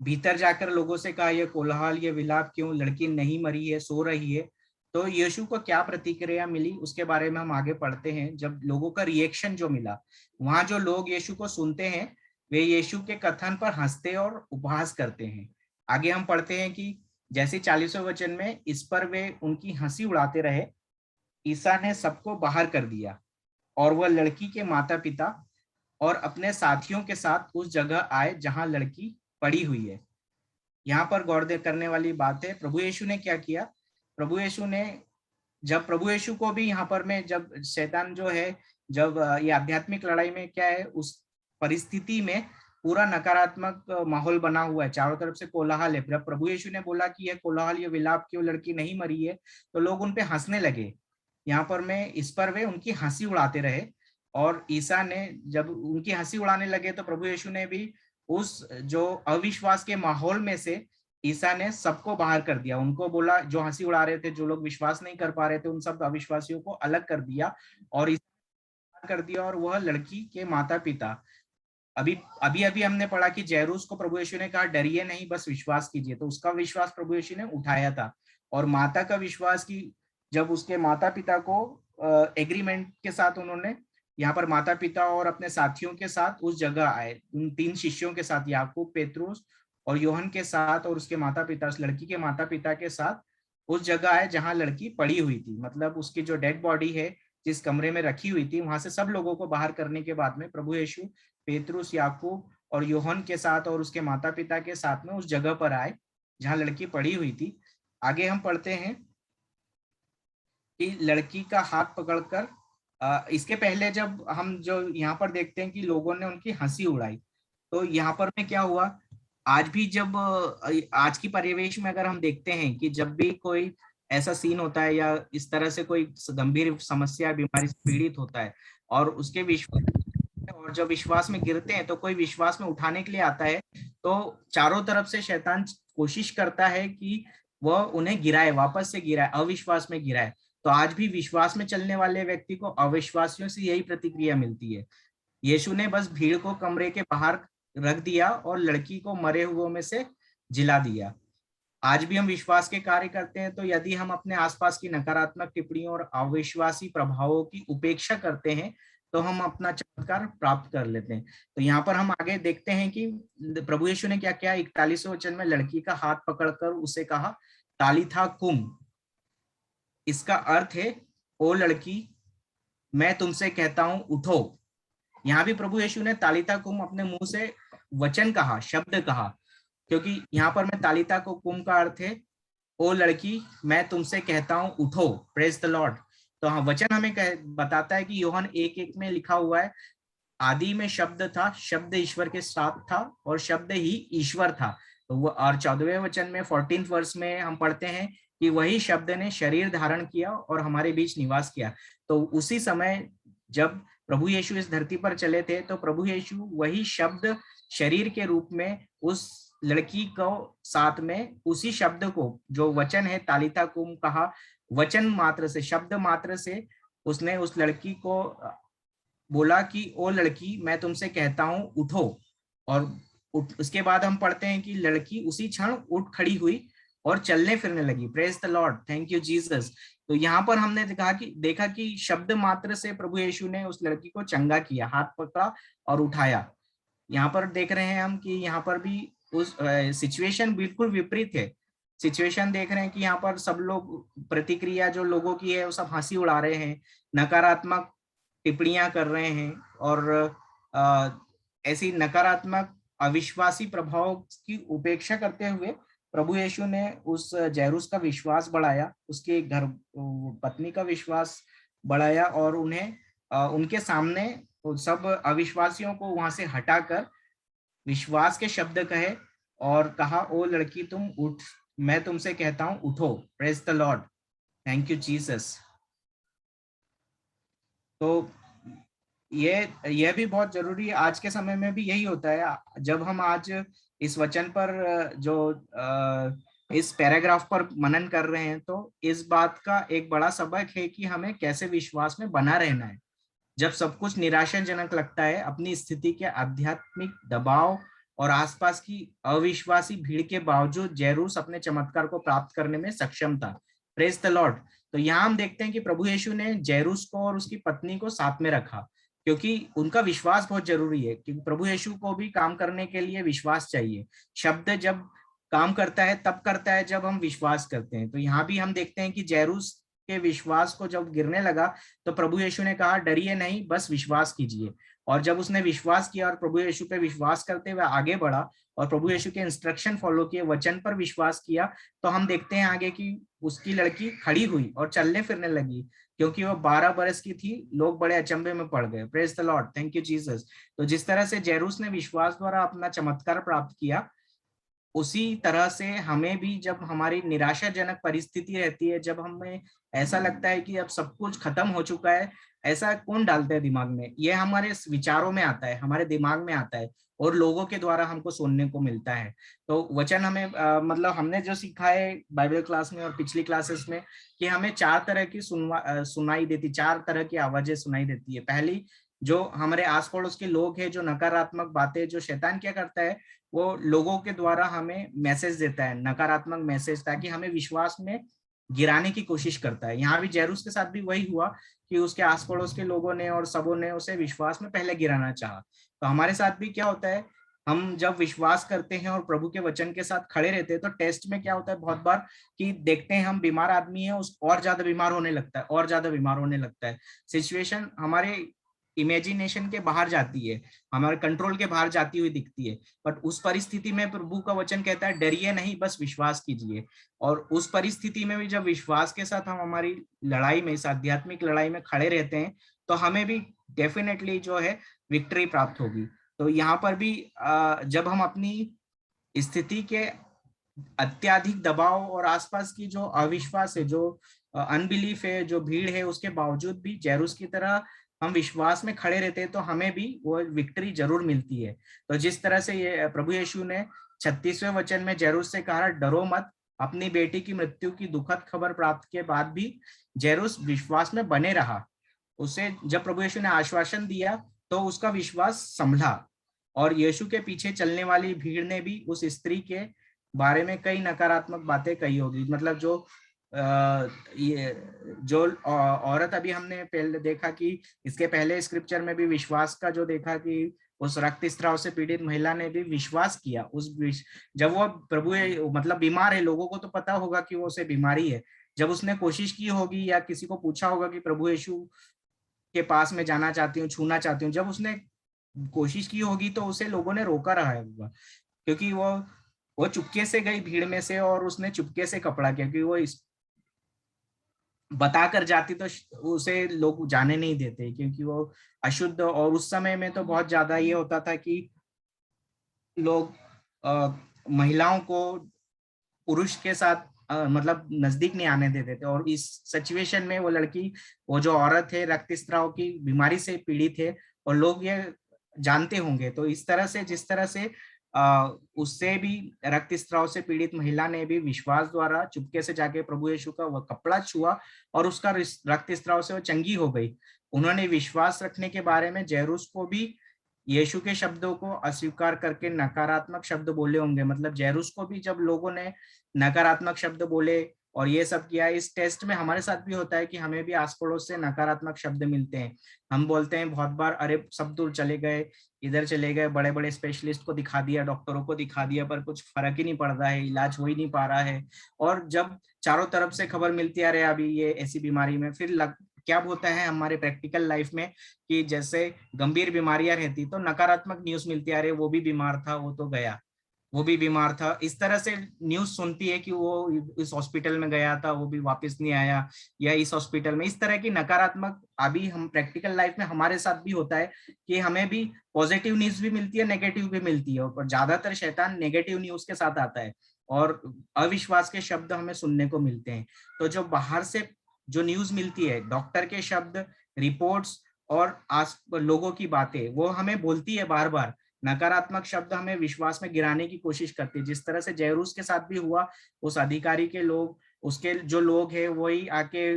भीतर जाकर लोगों से कहा, यह कोलाहल, यह विलाप क्यों? लड़की नहीं मरी है, सो रही है। तो यीशु को क्या प्रतिक्रिया मिली उसके बारे में हम आगे पढ़ते हैं। जब लोगों का रिएक्शन जो मिला, वहां जो लोग यीशु को सुनते हैं वे यीशु के कथन पर हंसते और उपहास करते हैं। आगे हम पढ़ते हैं कि जैसे 40वें वचन में, इस पर वे उनकी हंसी उड़ाते रहे। ईसा ने सबको बाहर कर दिया और वह लड़की के माता पिता और अपने साथियों के साथ उस जगह आए जहां लड़की पड़ी हुई है। यहाँ पर गौर करने वाली बात है, प्रभु यीशु ने क्या किया? प्रभु यीशु ने, जब प्रभु यीशु को भी यहाँ पर में, जब शैतान जो है, जब ये आध्यात्मिक लड़ाई में क्या है, उस परिस्थिति में पूरा नकारात्मक माहौल बना हुआ है, चारों तरफ से कोलाहल है। जब प्रभु यीशु ने बोला कि यह कोलाहल, ये विलाप क्यों, लड़की नहीं मरी है, तो लोग उन पे हंसने लगे। यहाँ पर में, इस पर वे उनकी हंसी उड़ाते रहे। और ईसा ने जब उनकी हंसी उड़ाने लगे तो प्रभु यीशु ने भी उस जो अविश्वास के माहौल में से ईसा ने सबको बाहर कर दिया। उनको बोला, जो हंसी उड़ा रहे थे, जो लोग विश्वास नहीं कर पा रहे थे, उन सब अविश्वासियों को अलग कर दिया और कर दिया। और वह लड़की के माता पिता, अभी अभी अभी हमने पढ़ा कि जैरुस को प्रभु यीशु ने कहा डरिए नहीं, बस विश्वास कीजिए, तो उसका विश्वास प्रभु यीशु ने उठाया था। और माता का विश्वास की, जब उसके माता पिता को एग्रीमेंट के साथ उन्होंने यहाँ पर माता पिता और अपने साथियों के साथ उस जगह आए, उन 3 शिष्यों के साथ, याकूब, पेतरुस और यूहन्ना के साथ और उसके माता पिता, उस लड़की के माता पिता के साथ उस जगह आए जहां लड़की पड़ी हुई थी। मतलब उसकी जो डेड बॉडी है जिस कमरे में रखी हुई थी, वहां से सब लोगों को बाहर करने के बाद में प्रभु यीशु पेतरुस, याकूब और यूहन्ना के साथ और उसके माता पिता के साथ में उस जगह पर आए जहां लड़की पड़ी हुई थी। आगे हम पढ़ते हैं कि लड़की का हाथ पकड़कर, इसके पहले जब हम जो यहाँ पर देखते हैं कि लोगों ने उनकी हंसी उड़ाई, तो यहाँ पर में क्या हुआ, आज भी जब आज की परिवेश में अगर हम देखते हैं कि जब भी कोई ऐसा सीन होता है या इस तरह से कोई गंभीर समस्या बीमारी से पीड़ित होता है और उसके विश्वास, और जब विश्वास में गिरते हैं तो कोई विश्वास में उठाने के लिए आता है, तो चारों तरफ से शैतान कोशिश करता है कि वह उन्हें गिराए, वापस से गिराए, अविश्वास में गिराए। तो आज भी विश्वास में चलने वाले व्यक्ति को अविश्वासियों से यही प्रतिक्रिया मिलती है। यीशु ने बस भीड़ को कमरे के बाहर रख दिया और लड़की को मरे हुओं में से जिला दिया। आज भी हम विश्वास के कार्य करते हैं, तो यदि हम अपने आसपास की नकारात्मक टिप्पणियों और अविश्वासी प्रभावों की उपेक्षा करते हैं तो हम अपना चमत्कार प्राप्त कर लेते हैं। तो यहाँ पर हम आगे देखते हैं कि प्रभु यीशु ने क्या किया। 41वें वचन में लड़की का हाथ पकड़कर उसे कहा, तालिथा कुम। इसका अर्थ है, ओ लड़की, मैं तुमसे कहता हूं, उठो। यहाँ भी प्रभु यीशु ने तालिता कुम अपने मुंह से वचन कहा, शब्द कहा, क्योंकि यहाँ पर मैं तालिता को कुम का अर्थ है, ओ लड़की, मैं तुमसे कहता हूं, उठो। Praise the Lord. तो हाँ, वचन हमें बताता है कि यूहन्ना 1:1 में लिखा हुआ है, आदि में शब्द था, शब्द ईश्वर के साथ था और शब्द ही ईश्वर था। तो वो, और 14वें वचन में 14th वर्ष में हम पढ़ते हैं कि वही शब्द ने शरीर धारण किया और हमारे बीच निवास किया। तो उसी समय जब प्रभु यीशु इस धरती पर चले थे, तो प्रभु यीशु वही शब्द शरीर के रूप में उस लड़की को साथ में, उसी शब्द को जो वचन है तालिता कुम कहा, वचन मात्र से, शब्द मात्र से उसने उस लड़की को बोला कि ओ लड़की, मैं तुमसे कहता हूं, उठो। और उसके बाद हम पढ़ते हैं कि लड़की उसी क्षण उठ खड़ी हुई और चलने फिरने लगी। Praise the lord, thank you Jesus. तो यहाँ पर हमने देखा कि शब्द मात्र से प्रभु यीशु ने उस लड़की को चंगा किया, हाथ पकड़ा और उठाया। यहाँ पर देख रहे हैं हम कि यहाँ पर भी उस सिचुएशन बिल्कुल विपरीत है। सिचुएशन देख रहे हैं कि यहाँ पर सब लोग, प्रतिक्रिया जो लोगों की है वो सब हंसी उड़ा रहे हैं, नकारात्मक टिप्पणियां कर रहे हैं और ऐसी नकारात्मक अविश्वासी प्रभाव की उपेक्षा करते हुए प्रभु यीशु ने उस जैरूस का विश्वास बढ़ाया, उसके घर पत्नी का विश्वास बढ़ाया और उन्हें उनके सामने सब अविश्वासियों को वहां से हटाकर विश्वास के शब्द कहे और कहा, ओ लड़की, तुम उठ, मैं तुमसे कहता हूं, उठो। Praise the lord, thank you Jesus. तो ये भी बहुत जरूरी है। आज के समय में भी यही होता है। जब हम आज इस वचन पर जो इस पैराग्राफ पर मनन कर रहे हैं, तो इस बात का एक बड़ा सबक है कि हमें कैसे विश्वास में बना रहना है। जब सब कुछ निराशाजनक लगता है, अपनी स्थिति के आध्यात्मिक दबाव और आसपास की अविश्वासी भीड़ के बावजूद जैरूस अपने चमत्कार को प्राप्त करने में सक्षम था। Praise the Lord. तो यहाँ हम देखते हैं कि प्रभु यीशु ने जैरूस को और उसकी पत्नी को साथ में रखा, क्योंकि उनका विश्वास बहुत जरूरी है। क्योंकि प्रभु यीशु को भी काम करने के लिए विश्वास चाहिए। शब्द जब काम करता है तब करता है जब हम विश्वास करते हैं। तो यहाँ भी हम देखते हैं कि जैरूस के विश्वास को जब गिरने लगा तो प्रभु यीशु ने कहा, डरिए नहीं, बस विश्वास कीजिए। और जब उसने विश्वास किया और प्रभु यीशु पे विश्वास करते हुए आगे बढ़ा और प्रभु यीशु के इंस्ट्रक्शन फॉलो किए, वचन पर विश्वास किया, तो हम देखते हैं आगे कि उसकी लड़की खड़ी हुई और चलने फिरने लगी। क्योंकि वो 12 बरस की थी, लोग बड़े अचंभे में पड़ गए। Praise the lord, thank you Jesus. तो जिस तरह से जैरूस ने विश्वास द्वारा अपना चमत्कार प्राप्त किया, उसी तरह से हमें भी, जब हमारी निराशाजनक परिस्थिति रहती है, जब हमें ऐसा लगता है कि अब सब कुछ खत्म हो चुका है, ऐसा कौन डालता है दिमाग में? ये हमारे विचारों में आता है, हमारे दिमाग में आता है और लोगों के द्वारा हमको सुनने को मिलता है। तो वचन हमें मतलब हमने जो सीखा है बाइबल क्लास में और पिछली क्लासेस में, कि हमें 4 तरह की सुनाई देती, 4 तरह की आवाजें सुनाई देती है। पहली, जो हमारे आस पड़ोस के लोग हैं, जो नकारात्मक बातें, जो शैतान क्या करता है, वो लोगों के द्वारा हमें मैसेज देता है, नकारात्मक मैसेज, ताकि हमें विश्वास में गिराने की कोशिश करता है। यहाँ भी जैरूस के साथ भी वही हुआ कि उसके आस पड़ोस के लोगों ने और सबों ने उसे विश्वास में पहले गिराना चाहा। तो हमारे साथ भी क्या होता है, हम जब विश्वास करते हैं और प्रभु के वचन के साथ खड़े रहते हैं, तो टेस्ट में क्या होता है बहुत बार कि देखते हैं हम बीमार आदमी है, उस और ज्यादा बीमार होने लगता है, और ज्यादा बीमार होने लगता है। सिचुएशन हमारे इमेजिनेशन के बाहर जाती है, हमारे कंट्रोल के बाहर जाती हुई दिखती है। बट उस परिस्थिति में प्रभु का वचन कहता है डरिए नहीं, बस विश्वास कीजिए। और उस परिस्थिति में भी जब विश्वास के साथ हम हमारी लड़ाई में, इस आध्यात्मिक लड़ाई में खड़े रहते हैं, तो हमें भी डेफिनेटली जो है विक्ट्री प्राप्त होगी। तो यहाँ पर भी जब हम अपनी स्थिति के अत्याधिक दबाव और आसपास की जो अविश्वास है, जो अनबिलीफ है, जो भीड़ है, उसके बावजूद भी जैरूस की तरह हम विश्वास में खड़े रहते हैं, तो हमें भी वो विक्ट्री जरूर मिलती है। तो जिस तरह से ये प्रभु यीशु ने 36वें वचन में जैरूस से कहा डरो मत, अपनी बेटी की मृत्यु की दुखद खबर प्राप्त के बाद भी जैरूस विश्वास में बने रहा। उसे जब प्रभु यीशु ने आश्वासन दिया तो उसका विश्वास संभला। और यीशु के पीछे चलने वाली भीड़ ने भी उस स्त्री के बारे में कई नकारात्मक बातें कही होगी। मतलब जो औरत अभी हमने पहले देखा कि इसके पहले स्क्रिप्चर में भी विश्वास का जो देखा कि उस रक्तस्राव से पीड़ित महिला ने भी विश्वास किया। जब वो प्रभु मतलब बीमार है, लोगों को तो पता होगा कि वो उसे बीमारी है, जब उसने कोशिश की होगी या किसी को पूछा होगा कि प्रभु यीशु के पास में जाना चाहती हूँ, छूना चाहती हूँ, जब उसने कोशिश की होगी तो उसे लोगों ने रोका रहा होगा, क्योंकि वो चुपके से गई भीड़ में से और उसने चुपके से कपड़ा किया, क्योंकि वो इस बता कर जाती तो उसे लोग जाने नहीं देते, क्योंकि वो अशुद्ध। और उस समय में तो बहुत ज्यादा ये होता था कि लोग महिलाओं को पुरुष के साथ मतलब नजदीक नहीं आने देते थे। और इस सिचुएशन में वो लड़की, वो जो औरत है, रक्तस्राव की बीमारी से पीड़ित है, और लोग ये जानते होंगे। तो इस तरह से, जिस तरह से उससे भी रक्तस्राव से पीड़ित महिला ने भी विश्वास द्वारा चुपके से जाके प्रभु यीशु का वह कपड़ा छुआ और उसका रक्तस्राव से वो चंगी हो गई। उन्होंने विश्वास रखने के बारे में जैरूस को भी यीशु के शब्दों को अस्वीकार करके नकारात्मक शब्द बोले होंगे। मतलब जैरूस को भी जब लोगों ने नकारात्मक शब्द बोले और ये सब किया, इस टेस्ट में हमारे साथ भी होता है कि हमें भी आस पड़ोस से नकारात्मक शब्द मिलते हैं। हम बोलते हैं बहुत बार, अरे सब दूर चले गए, इधर चले गए, बड़े बड़े स्पेशलिस्ट को दिखा दिया, डॉक्टरों को दिखा दिया, पर कुछ फर्क ही नहीं पड़ रहा है, इलाज हो ही नहीं पा रहा है। और जब चारों तरफ से खबर मिलती है, अरे अभी ये ऐसी बीमारी में, फिर क्या होता है हमारे प्रैक्टिकल लाइफ में कि जैसे गंभीर बीमारियां रहती तो नकारात्मक न्यूज मिलती है, अरे वो भी बीमार था, वो तो गया, वो भी बीमार था। इस तरह से न्यूज सुनती है कि वो इस हॉस्पिटल में गया था, वो भी वापस नहीं आया, या इस हॉस्पिटल में। इस तरह की नकारात्मक अभी हम प्रैक्टिकल लाइफ में हमारे साथ भी होता है कि हमें भी पॉजिटिव न्यूज भी मिलती है, नेगेटिव भी मिलती है, और ज्यादातर शैतान नेगेटिव न्यूज के साथ आता है और अविश्वास के शब्द हमें सुनने को मिलते हैं। तो जो बाहर से जो न्यूज मिलती है, डॉक्टर के शब्द, रिपोर्ट्स और लोगों की बातें, वो हमें बोलती है बार बार नकारात्मक शब्द, हमें विश्वास में गिराने की कोशिश करती है। जिस तरह से जैरूस के साथ भी हुआ, उस अधिकारी के लोग, उसके जो लोग हैं वही आके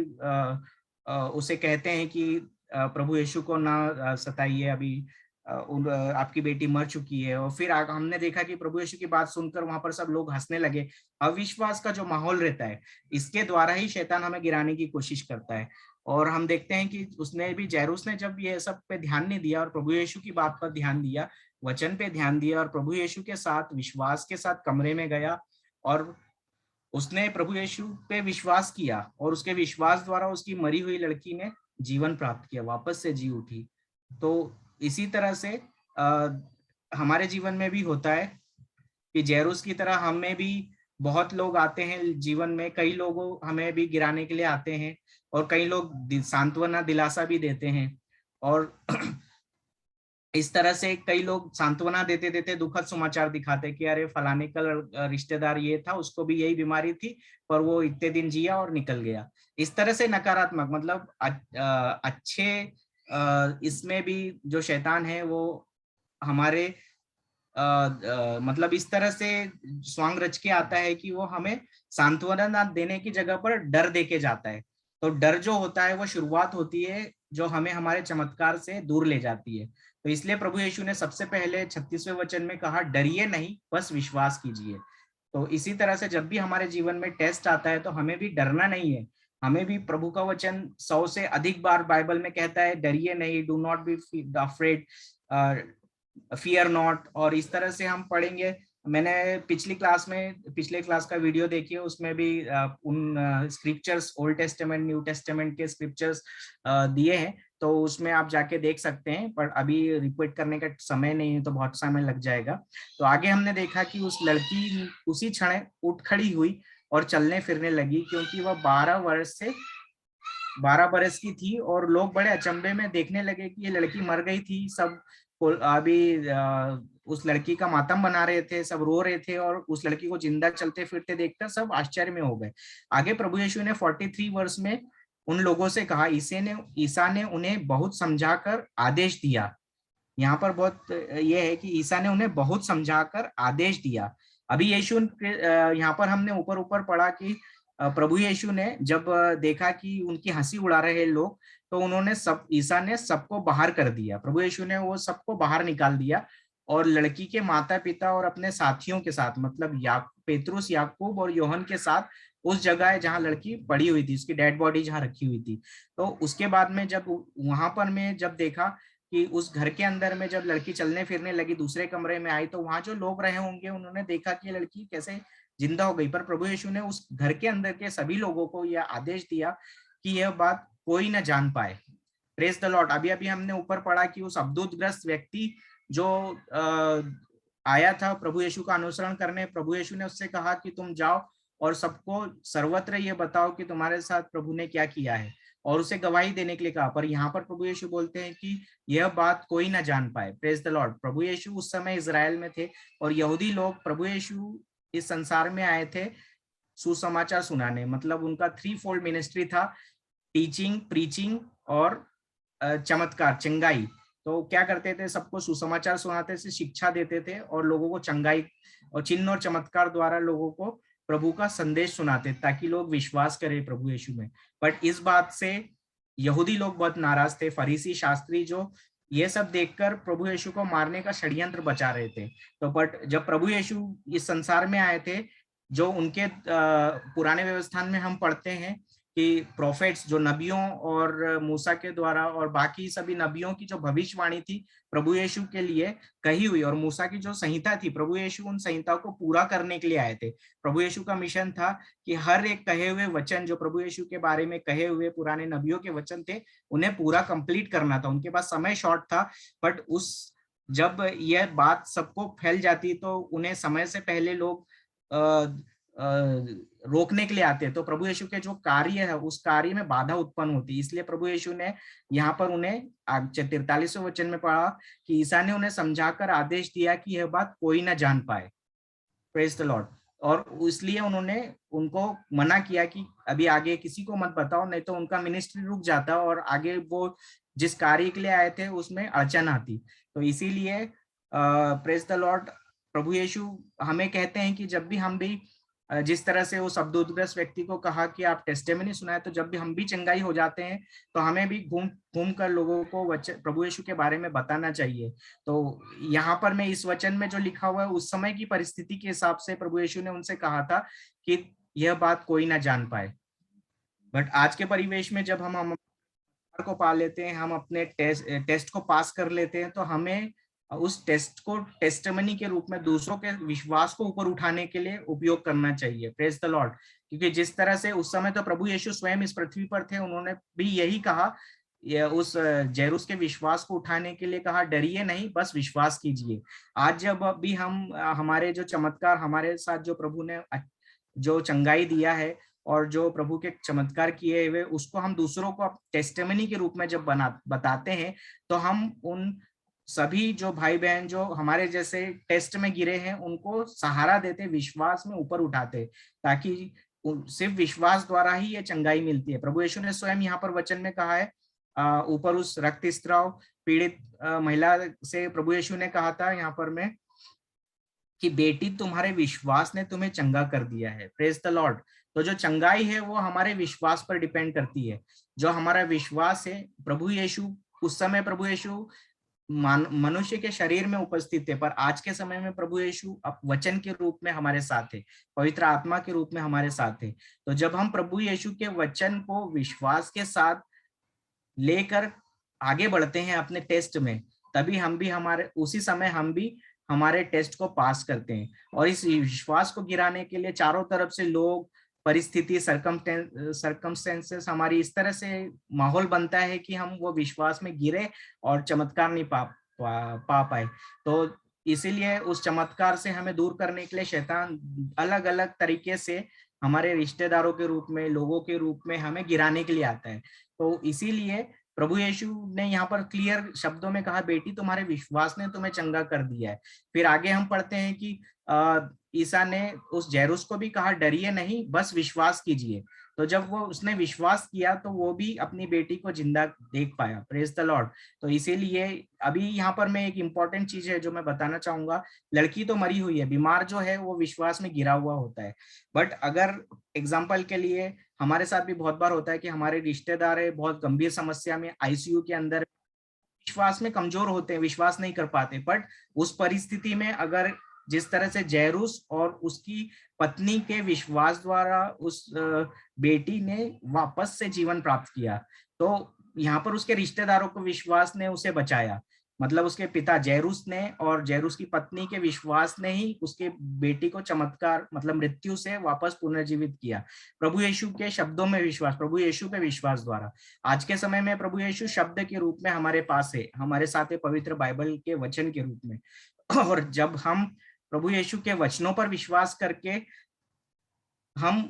उसे कहते हैं कि प्रभु यीशु को ना सताइए, अभी आपकी बेटी मर चुकी है। और फिर हमने देखा कि प्रभु यीशु की बात सुनकर वहां पर सब लोग हंसने लगे। अविश्वास का जो माहौल रहता है, इसके द्वारा ही शैतान हमें गिराने की कोशिश करता है। और हम देखते हैं कि उसने भी, जैरूस ने जब ये सब पे ध्यान नहीं दिया और प्रभु यीशु की बात पर ध्यान दिया, वचन पे ध्यान दिया और प्रभु यीशु के साथ विश्वास के साथ कमरे में गया और उसने प्रभु यीशु पे विश्वास किया, और उसके विश्वास द्वारा उसकी मरी हुई लड़की ने जीवन प्राप्त किया, वापस से जी उठी। तो इसी तरह से हमारे जीवन में भी होता है कि जैरूस की तरह हमें भी बहुत लोग आते हैं जीवन में, कई लोग हमें भी गिराने के लिए आते हैं, और कई लोग सांत्वना दिलासा भी देते हैं। और इस तरह से कई लोग सांत्वना देते देते दुखद समाचार दिखाते कि अरे फलाने का रिश्तेदार ये था, उसको भी यही बीमारी थी, पर वो इतने दिन जिया और निकल गया। इस तरह से नकारात्मक, मतलब अच्छे इसमें भी जो शैतान है वो हमारे मतलब इस तरह से स्वांग रच के आता है कि वो हमें सांत्वना देने की जगह पर डर दे के जाता है। तो डर जो होता है वो शुरुआत होती है जो हमें हमारे चमत्कार से दूर ले जाती है। तो इसलिए प्रभु यीशु ने सबसे पहले 36वें वचन में कहा डरिए नहीं, बस विश्वास कीजिए। तो इसी तरह से जब भी हमारे जीवन में टेस्ट आता है तो हमें भी डरना नहीं है। हमें भी, प्रभु का वचन 100 से अधिक बार बाइबल में कहता है डरिए नहीं, do not be afraid, fear not, और इस तरह से हम पढ़ेंगे। मैंने पिछले क्लास का वीडियो देखिए, उसमें भी उन scriptures, old testament new testament के स्क्रिप्चर्स दिए हैं, तो उसमें आप जाके देख सकते हैं, पर अभी रिपीट करने का समय नहीं है तो बहुत समय लग जाएगा। तो आगे हमने देखा कि उस लड़की उसी क्षण उठ खड़ी हुई और चलने फिरने लगी, क्योंकि वह 12 बरस की थी, और लोग बड़े अचंभे में देखने लगे कि ये लड़की मर गई थी। सब अभी उस लड़की का मातम बना रहे थे, सब रो रहे थे, और उस लड़की को जिंदा चलते फिरते देखकर सब आश्चर्य में हो गए। आगे प्रभु यीशु ने 43 वर्ष में उन लोगों से कहा, ईसा ने उन्हें बहुत समझाकर आदेश दिया। यहाँ पर बहुत ये है कि ईसा ने उन्हें बहुत समझाकर आदेश दिया। अभी यीशु यहाँ पर हमने ऊपर ऊपर पढ़ा कि प्रभु यीशु ने जब देखा कि उनकी हंसी उड़ा रहे लोग, तो उन्होंने ईसा ने सबको बाहर कर दिया। प्रभु यीशु ने वो सबको बाहर निकाल दिया, और लड़की के माता पिता और अपने साथियों के साथ, मतलब पेतरुस, याकूब और योहन के साथ उस जगह है जहाँ लड़की पड़ी हुई थी, उसकी डेड बॉडी जहाँ रखी हुई थी। तो उसके बाद में जब वहां पर मैं जब देखा कि उस घर के अंदर में जब लड़की चलने फिरने लगी, दूसरे कमरे में आई, तो वहां जो लोग रहे होंगे उन्होंने देखा कि लड़की कैसे जिंदा हो गई। पर प्रभु यीशु ने उस घर के अंदर के सभी लोगों को यह आदेश दिया कि यह बात कोई ना जान पाए। Praise the Lord. अभी अभी हमने ऊपर पढ़ा कि उस अब्दूतग्रस्त व्यक्ति जो आया था प्रभु यीशु का अनुसरण करने, प्रभु यीशु ने उससे कहा कि तुम जाओ और सबको सर्वत्र ये बताओ कि तुम्हारे साथ प्रभु ने क्या किया है, और उसे गवाही देने के लिए कहा। पर यहाँ पर प्रभु यीशु बोलते हैं कि यह बात कोई ना जान पाए। Praise the lord. प्रभु यीशु उस समय इजराइल में थे, और यहूदी लोग प्रभु यीशु इस संसार में आए थे सुसमाचार सुनाने, मतलब उनका 3 फोल्ड मिनिस्ट्री था, टीचिंग, प्रीचिंग और चमत्कार, चंगाई। तो क्या करते थे, सबको सुसमाचार सुनाते थे, शिक्षा देते थे, और लोगों को चंगाई और चिन्ह और चमत्कार द्वारा लोगों को प्रभु का संदेश सुनाते, ताकि लोग विश्वास करें प्रभु यीशु में। बट इस बात से यहूदी लोग बहुत नाराज थे, फरीसी शास्त्री, जो ये सब देखकर प्रभु यीशु को मारने का षड्यंत्र बचा रहे थे। तो बट जब प्रभु यीशु इस संसार में आए थे, जो उनके पुराने व्यवस्थान में हम पढ़ते हैं कि प्रोफेट्स, जो नबियों और मूसा के द्वारा और बाकी सभी नबियों की जो भविष्यवाणी थी प्रभु यीशु के लिए कही हुई, और मूसा की जो संहिता थी, प्रभु यीशु उन संहिताओं को पूरा करने के लिए आए थे। प्रभु यीशु का मिशन था कि हर एक कहे हुए वचन, जो प्रभु यीशु के बारे में कहे हुए पुराने नबियों के वचन थे, उन्हें पूरा कंप्लीट करना था। उनके पास समय शॉर्ट था, बट जब यह बात सबको फैल जाती तो उन्हें समय से पहले लोग रोकने के लिए आते हैं। तो प्रभु यीशु के जो कार्य है उस कार्य में बाधा उत्पन्न होती है। इसलिए प्रभु यीशु ने यहाँ पर उन्हें 43वें वचन में पढ़ा कि ईसा ने उन्हें समझाकर आदेश दिया कि यह बात कोई ना जान पाए। Praise the Lord. और इसलिए उन्होंने उनको मना किया कि अभी आगे किसी को मत बताओ, नहीं तो उनका मिनिस्ट्री रुक जाता और आगे वो जिस कार्य के लिए आए थे उसमें अड़चन आती। तो इसीलिए प्रेज द लॉर्ड, प्रभु यीशु हमें कहते हैं कि जब भी हम भी जिस तरह से उस अब्दूतग्रस्त व्यक्ति को कहा कि आप टेस्टिमनी सुनाए, तो जब भी हम भी चंगाई हो जाते हैं तो हमें भी घूम कर लोगों को प्रभु यीशु के बारे में बताना चाहिए। तो यहाँ पर मैं इस वचन में जो लिखा हुआ है, उस समय की परिस्थिति के हिसाब से प्रभु यीशु ने उनसे कहा था कि यह बात कोई ना जान पाए। बट आज के परिवेश में जब हम को पा लेते हैं, हम अपने टेस्ट को पास कर लेते हैं, तो हमें उस टेस्ट को टेस्टिमनी के रूप में दूसरों के विश्वास को ऊपर उठाने के लिए उपयोग करना चाहिए। Praise the Lord. क्योंकि जिस तरह से उस समय तो प्रभु यीशु स्वयं इस पृथ्वी पर थे, उन्होंने भी यही कहा, उस जैरूस के विश्वास को उठाने के लिए कहा, डरिए नहीं, बस विश्वास कीजिए। आज जब भी हम हमारे जो चमत्कार, हमारे साथ जो प्रभु ने जो चंगाई दिया है और जो प्रभु के चमत्कार किए हुए, उसको हम दूसरों को टेस्टिमनी के रूप में जब बताते हैं, तो हम उन सभी जो भाई बहन जो हमारे जैसे टेस्ट में गिरे हैं उनको सहारा देते, विश्वास में ऊपर उठाते, ताकि सिर्फ विश्वास द्वारा ही ये चंगाई मिलती है। प्रभु यीशु ने स्वयं यहाँ पर वचन में कहा है, ऊपर उस रक्तस्राव पीड़ित महिला से प्रभु यीशु ने कहा था यहाँ पर में कि बेटी, तुम्हारे विश्वास ने तुम्हें चंगा कर दिया है। Praise the Lord. तो जो चंगाई है वो हमारे विश्वास पर डिपेंड करती है। जो हमारा विश्वास है, प्रभु यीशु, उस समय प्रभु यीशु मनुष्य के शरीर में उपस्थित थे, पर आज के समय में प्रभु यीशु वचन के रूप में हमारे साथ है, पवित्र आत्मा के रूप में हमारे साथ है। तो जब हम प्रभु यीशु के वचन को विश्वास के साथ लेकर आगे बढ़ते हैं अपने टेस्ट में, तभी हम भी उसी समय हम भी हमारे टेस्ट को पास करते हैं। और इस विश्वास को गिराने के लिए चारों तरफ से लोग, परिस्थिति, सरकमस्टेंसेस, हमारी इस तरह से माहौल बनता है कि हम वो विश्वास में गिरे और चमत्कार नहीं पा पाए। तो इसीलिए उस चमत्कार से हमें दूर करने के लिए शैतान अलग अलग तरीके से हमारे रिश्तेदारों के रूप में, लोगों के रूप में हमें गिराने के लिए आता है। तो इसीलिए प्रभु यीशु ने यहाँ पर क्लियर शब्दों में कहा, बेटी तुम्हारे विश्वास ने तुम्हें चंगा कर दिया है। फिर आगे हम पढ़ते हैं कि ईसा ने उस जैरूस को भी कहा, डरिए नहीं, बस विश्वास कीजिए। तो जब उसने विश्वास किया तो वो भी अपनी बेटी को जिंदा देख पाया। Praise the Lord. तो इसीलिए अभी यहाँ पर मैं एक इंपॉर्टेंट चीज है जो मैं बताना चाहूंगा, लड़की तो मरी हुई है, बीमार जो है वो विश्वास में गिरा हुआ होता है। बट अगर एग्जाम्पल के लिए हमारे साथ भी बहुत बार होता है कि हमारे रिश्तेदार है बहुत गंभीर समस्या में, आईसीयू के अंदर, विश्वास में कमजोर होते हैं, विश्वास नहीं कर पाते। बट उस परिस्थिति में अगर जिस तरह से जैरूस और उसकी पत्नी के विश्वास द्वारा उस बेटी ने वापस से जीवन प्राप्त किया, तो यहाँ पर उसके रिश्तेदारों को विश्वास ने उसे बचाया। मतलब उसके पिता जैरूस ने और जैरूस की पत्नी के विश्वास ने ही उसके बेटी को चमत्कार, मतलब मृत्यु से वापस पुनर्जीवित किया। प्रभु यीशु के शब्दों में विश्वास, प्रभु यीशु पे विश्वास द्वारा। आज के समय में प्रभु यीशु शब्द के रूप में हमारे पास है, हमारे साथ है पवित्र बाइबल के वचन के रूप में। और जब हम प्रभु यीशु के वचनों पर विश्वास करके हम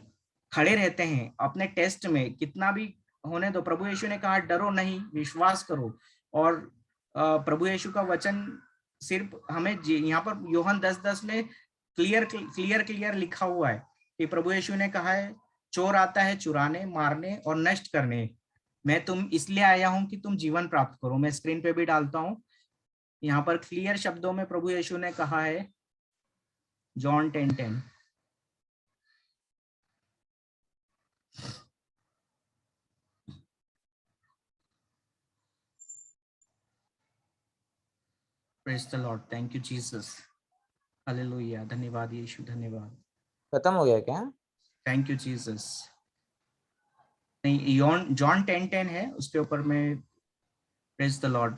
खड़े रहते हैं अपने टेस्ट में, कितना भी होने दो, प्रभु यीशु ने कहा डरो नहीं, विश्वास करो। और प्रभु यीशु का वचन सिर्फ हमें यहाँ पर यूहन्ना 10:10 में क्लियर लिखा हुआ है कि प्रभु यीशु ने कहा है, चोर आता है चुराने, मारने और नष्ट करने, मैं तुम इसलिए आया हूं कि तुम जीवन प्राप्त करो। मैं स्क्रीन पे भी डालता हूं, यहाँ पर क्लियर शब्दों में प्रभु यीशु ने कहा है, John 10:10। Praise the lord, thank you Jesus, hallelujah, धन्यवाद यीशु, धन्यवाद। खत्म हो गया क्या? Thank you Jesus. नहीं, जॉन 10:10 है, उसके ऊपर में प्रेज द लॉर्ड।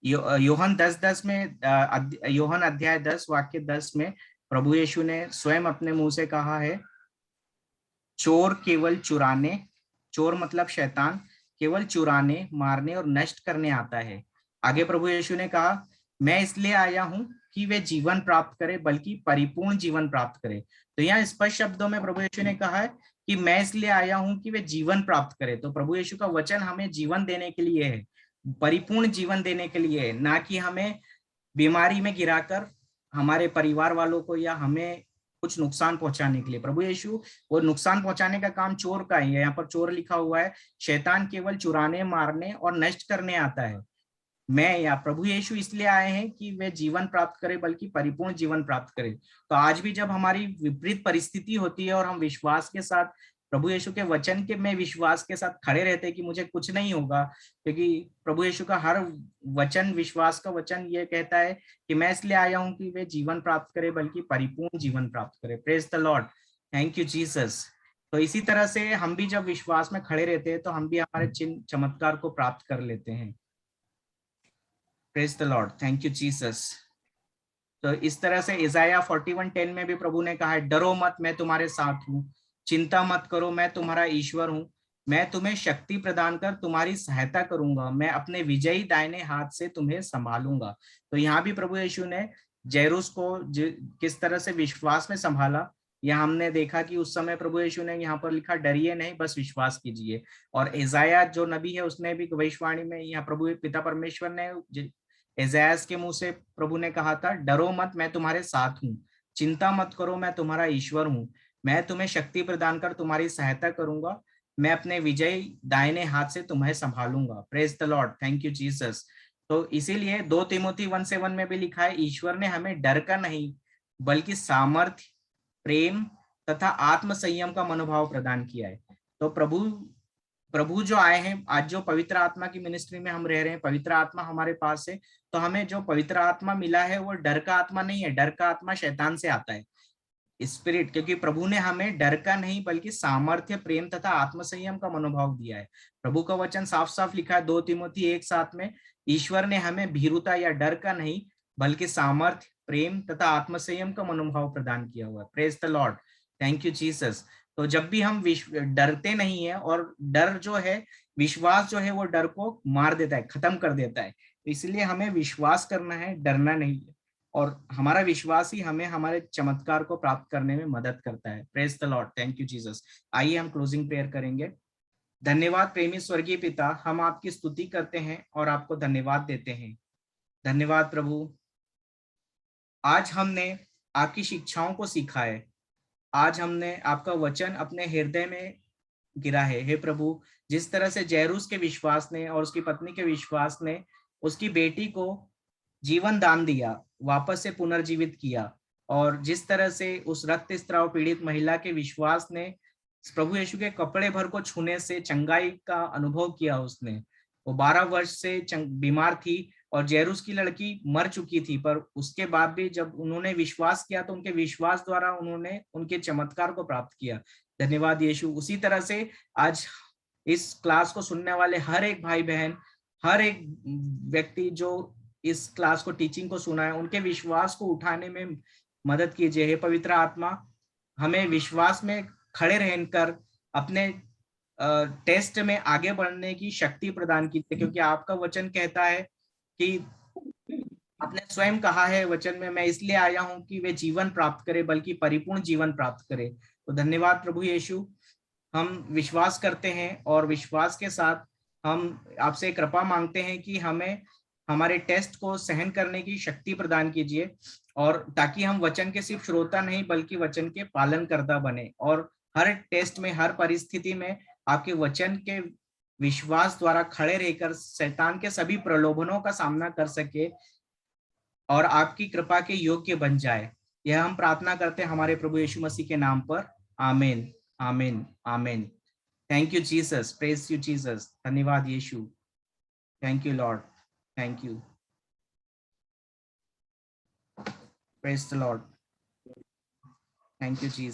यूहन्ना 10:10 में, यूहन्ना अध्याय 10 वाक्य 10 में प्रभु यीशु ने स्वयं अपने मुंह से कहा है, चोर केवल चुराने, चोर मतलब शैतान, केवल चुराने, मारने और नष्ट करने आता है। आगे प्रभु यीशु ने कहा, मैं इसलिए आया हूं कि वे जीवन प्राप्त करे, बल्कि परिपूर्ण जीवन प्राप्त करे। तो यहाँ स्पष्ट शब्दों में प्रभु यीशु ने कहा है कि मैं इसलिए आया हूं कि वे जीवन प्राप्त करे। तो प्रभु यीशु का वचन हमें जीवन देने के लिए है, परिपूर्ण जीवन देने के लिए है, ना कि हमें बीमारी में गिराकर हमारे परिवार वालों को या हमें कुछ नुकसान पहुंचाने के लिए। प्रभु यीशु वो नुकसान पहुंचाने का काम चोर का ही है। यहाँ पर चोर लिखा हुआ है, शैतान केवल चुराने, मारने और नष्ट करने आता है। मैं या प्रभु यीशु इसलिए आए हैं कि वे जीवन प्राप्त करें, बल्कि परिपूर्ण जीवन प्राप्त करें। तो आज भी जब हमारी विपरीत परिस्थिति होती है और हम विश्वास के साथ प्रभु यीशु के वचन के में विश्वास के साथ खड़े रहते हैं कि मुझे कुछ नहीं होगा, क्योंकि प्रभु यीशु का हर वचन, विश्वास का वचन ये कहता है कि मैं इसलिए आया हूं कि वे जीवन प्राप्त करें, बल्कि परिपूर्ण जीवन प्राप्त करें। Praise the lord, thank you Jesus. तो इसी तरह से हम भी जब विश्वास में खड़े रहते हैं तो हम भी हमारे चिन्ह चमत्कार को प्राप्त कर लेते हैं। Praise the lord, thank you Jesus. तो इस तरह से इज़ाया 41:10 में भी प्रभु ने कहा है, डरो मत, मैं तुम्हारे साथ हूँ, चिंता मत करो, मैं तुम्हारा ईश्वर हूँ, मैं तुम्हें शक्ति प्रदान कर तुम्हारी सहायता करूंगा, मैं अपने विजयी दाहिने हाथ से तुम्हें संभालूंगा। तो यहाँ भी प्रभु यीशु ने जैरूस को किस तरह से विश्वास में संभाला, यह हमने देखा कि उस समय प्रभु यीशु ने यहाँ पर लिखा, डरिए नहीं, बस विश्वास कीजिए। और इज़ाया जो नबी है उसने भी भविष्यवाणी में, यहाँ प्रभु पिता परमेश्वर ने इज़ायास के मुंह से प्रभु ने कहा था, डरो मत, मैं तुम्हारे साथ हूँ, चिंता मत करो, मैं तुम्हारा ईश्वर हूँ, मैं तुम्हें शक्ति प्रदान कर तुम्हारी सहायता करूंगा, मैं अपने विजय दाहिने हाथ से तुम्हें संभालूंगा। Praise the lord, thank you Jesus. तो इसीलिए 2 तिमोथी 1:7 में भी लिखा है, ईश्वर ने हमें डर का नहीं बल्कि सामर्थ्य, प्रेम तथा आत्म संयम का मनोभाव प्रदान किया है। तो प्रभु जो आए हैं, आज जो पवित्र आत्मा की मिनिस्ट्री में हम रह रहे हैं, पवित्र आत्मा हमारे पास है, तो हमें जो पवित्र आत्मा मिला है वो डर का आत्मा नहीं है। डर का आत्मा शैतान से आता है। स्पिरिट, क्योंकि प्रभु ने हमें डर का नहीं बल्कि सामर्थ्य, प्रेम तथा आत्मसंयम का मनोभाव दिया है। प्रभु का वचन साफ साफ लिखा है 2 तिमोथी 1:7 में, ईश्वर ने हमें भीरुता या डर का नहीं बल्कि सामर्थ्य, प्रेम तथा आत्मसंयम का मनोभाव प्रदान किया हुआ है। Praise the lord, thank you Jesus. तो जब भी हम डरते नहीं है, और डर जो है, विश्वास जो है वो डर को मार देता है, खत्म कर देता है। इसलिए हमें विश्वास करना है, डरना नहीं है, और हमारा विश्वास ही हमें हमारे चमत्कार को प्राप्त करने में मदद करता है। Praise the lord, thank you Jesus. आइए हम क्लोजिंग प्रेयर करेंगे। धन्यवाद प्रेमी स्वर्गीय पिता, हम आपकी स्तुति करते हैं और आपको धन्यवाद देते हैं। धन्यवाद प्रभु, आज हमने आपकी शिक्षाओं को सीखा है, आज हमने आपका वचन अपने हृदय में गिरा है। हे प्रभु, जिस तरह से जैरूस के विश्वास ने और उसकी पत्नी के विश्वास ने उसकी बेटी को जीवन दान दिया, वापस से पुनर्जीवित किया, और जिस तरह से उस रक्तस्राव पीड़ित महिला के विश्वास ने प्रभु यीशु के कपड़े भर को छूने से चंगाई का अनुभव किया, उसने, वो 12 वर्ष से बीमार थी और जैरूस की लड़की मर चुकी थी, पर उसके बाद भी जब उन्होंने विश्वास किया तो उनके विश्वास द्वारा उन्होंने उनके चमत्कार को प्राप्त किया। धन्यवाद यीशु। उसी तरह से आज इस क्लास को सुनने वाले हर एक भाई बहन, हर एक व्यक्ति जो इस क्लास को, टीचिंग को सुना है, उनके विश्वास को उठाने में मदद कीजिए। हे पवित्र आत्मा, हमें विश्वास में खड़े रहकर अपने टेस्ट में आगे बढ़ने की शक्ति प्रदान कीजिए, क्योंकि आपका वचन कहता है कि आपने स्वयं कहा है वचन में, मैं इसलिए आया हूं कि वे जीवन प्राप्त करे, बल्कि परिपूर्ण जीवन प्राप्त करे। तो धन्यवाद प्रभु यीशु, हम विश्वास करते हैं और विश्वास के साथ हम आपसे कृपा मांगते हैं कि हमें हमारे टेस्ट को सहन करने की शक्ति प्रदान कीजिए, और ताकि हम वचन के सिर्फ श्रोता नहीं बल्कि वचन के पालनकर्ता बने, और हर टेस्ट में, हर परिस्थिति में आपके वचन के विश्वास द्वारा खड़े रहकर शैतान के सभी प्रलोभनों का सामना कर सके और आपकी कृपा के योग्य बन जाए। यह हम प्रार्थना करते हैं हमारे प्रभु यीशु मसीह के नाम पर। आमीन, आमीन, आमीन। Thank you Jesus, praise you Jesus. धन्यवाद यीशु, thank you lord, thank you, praise the lord, thank you Jesus.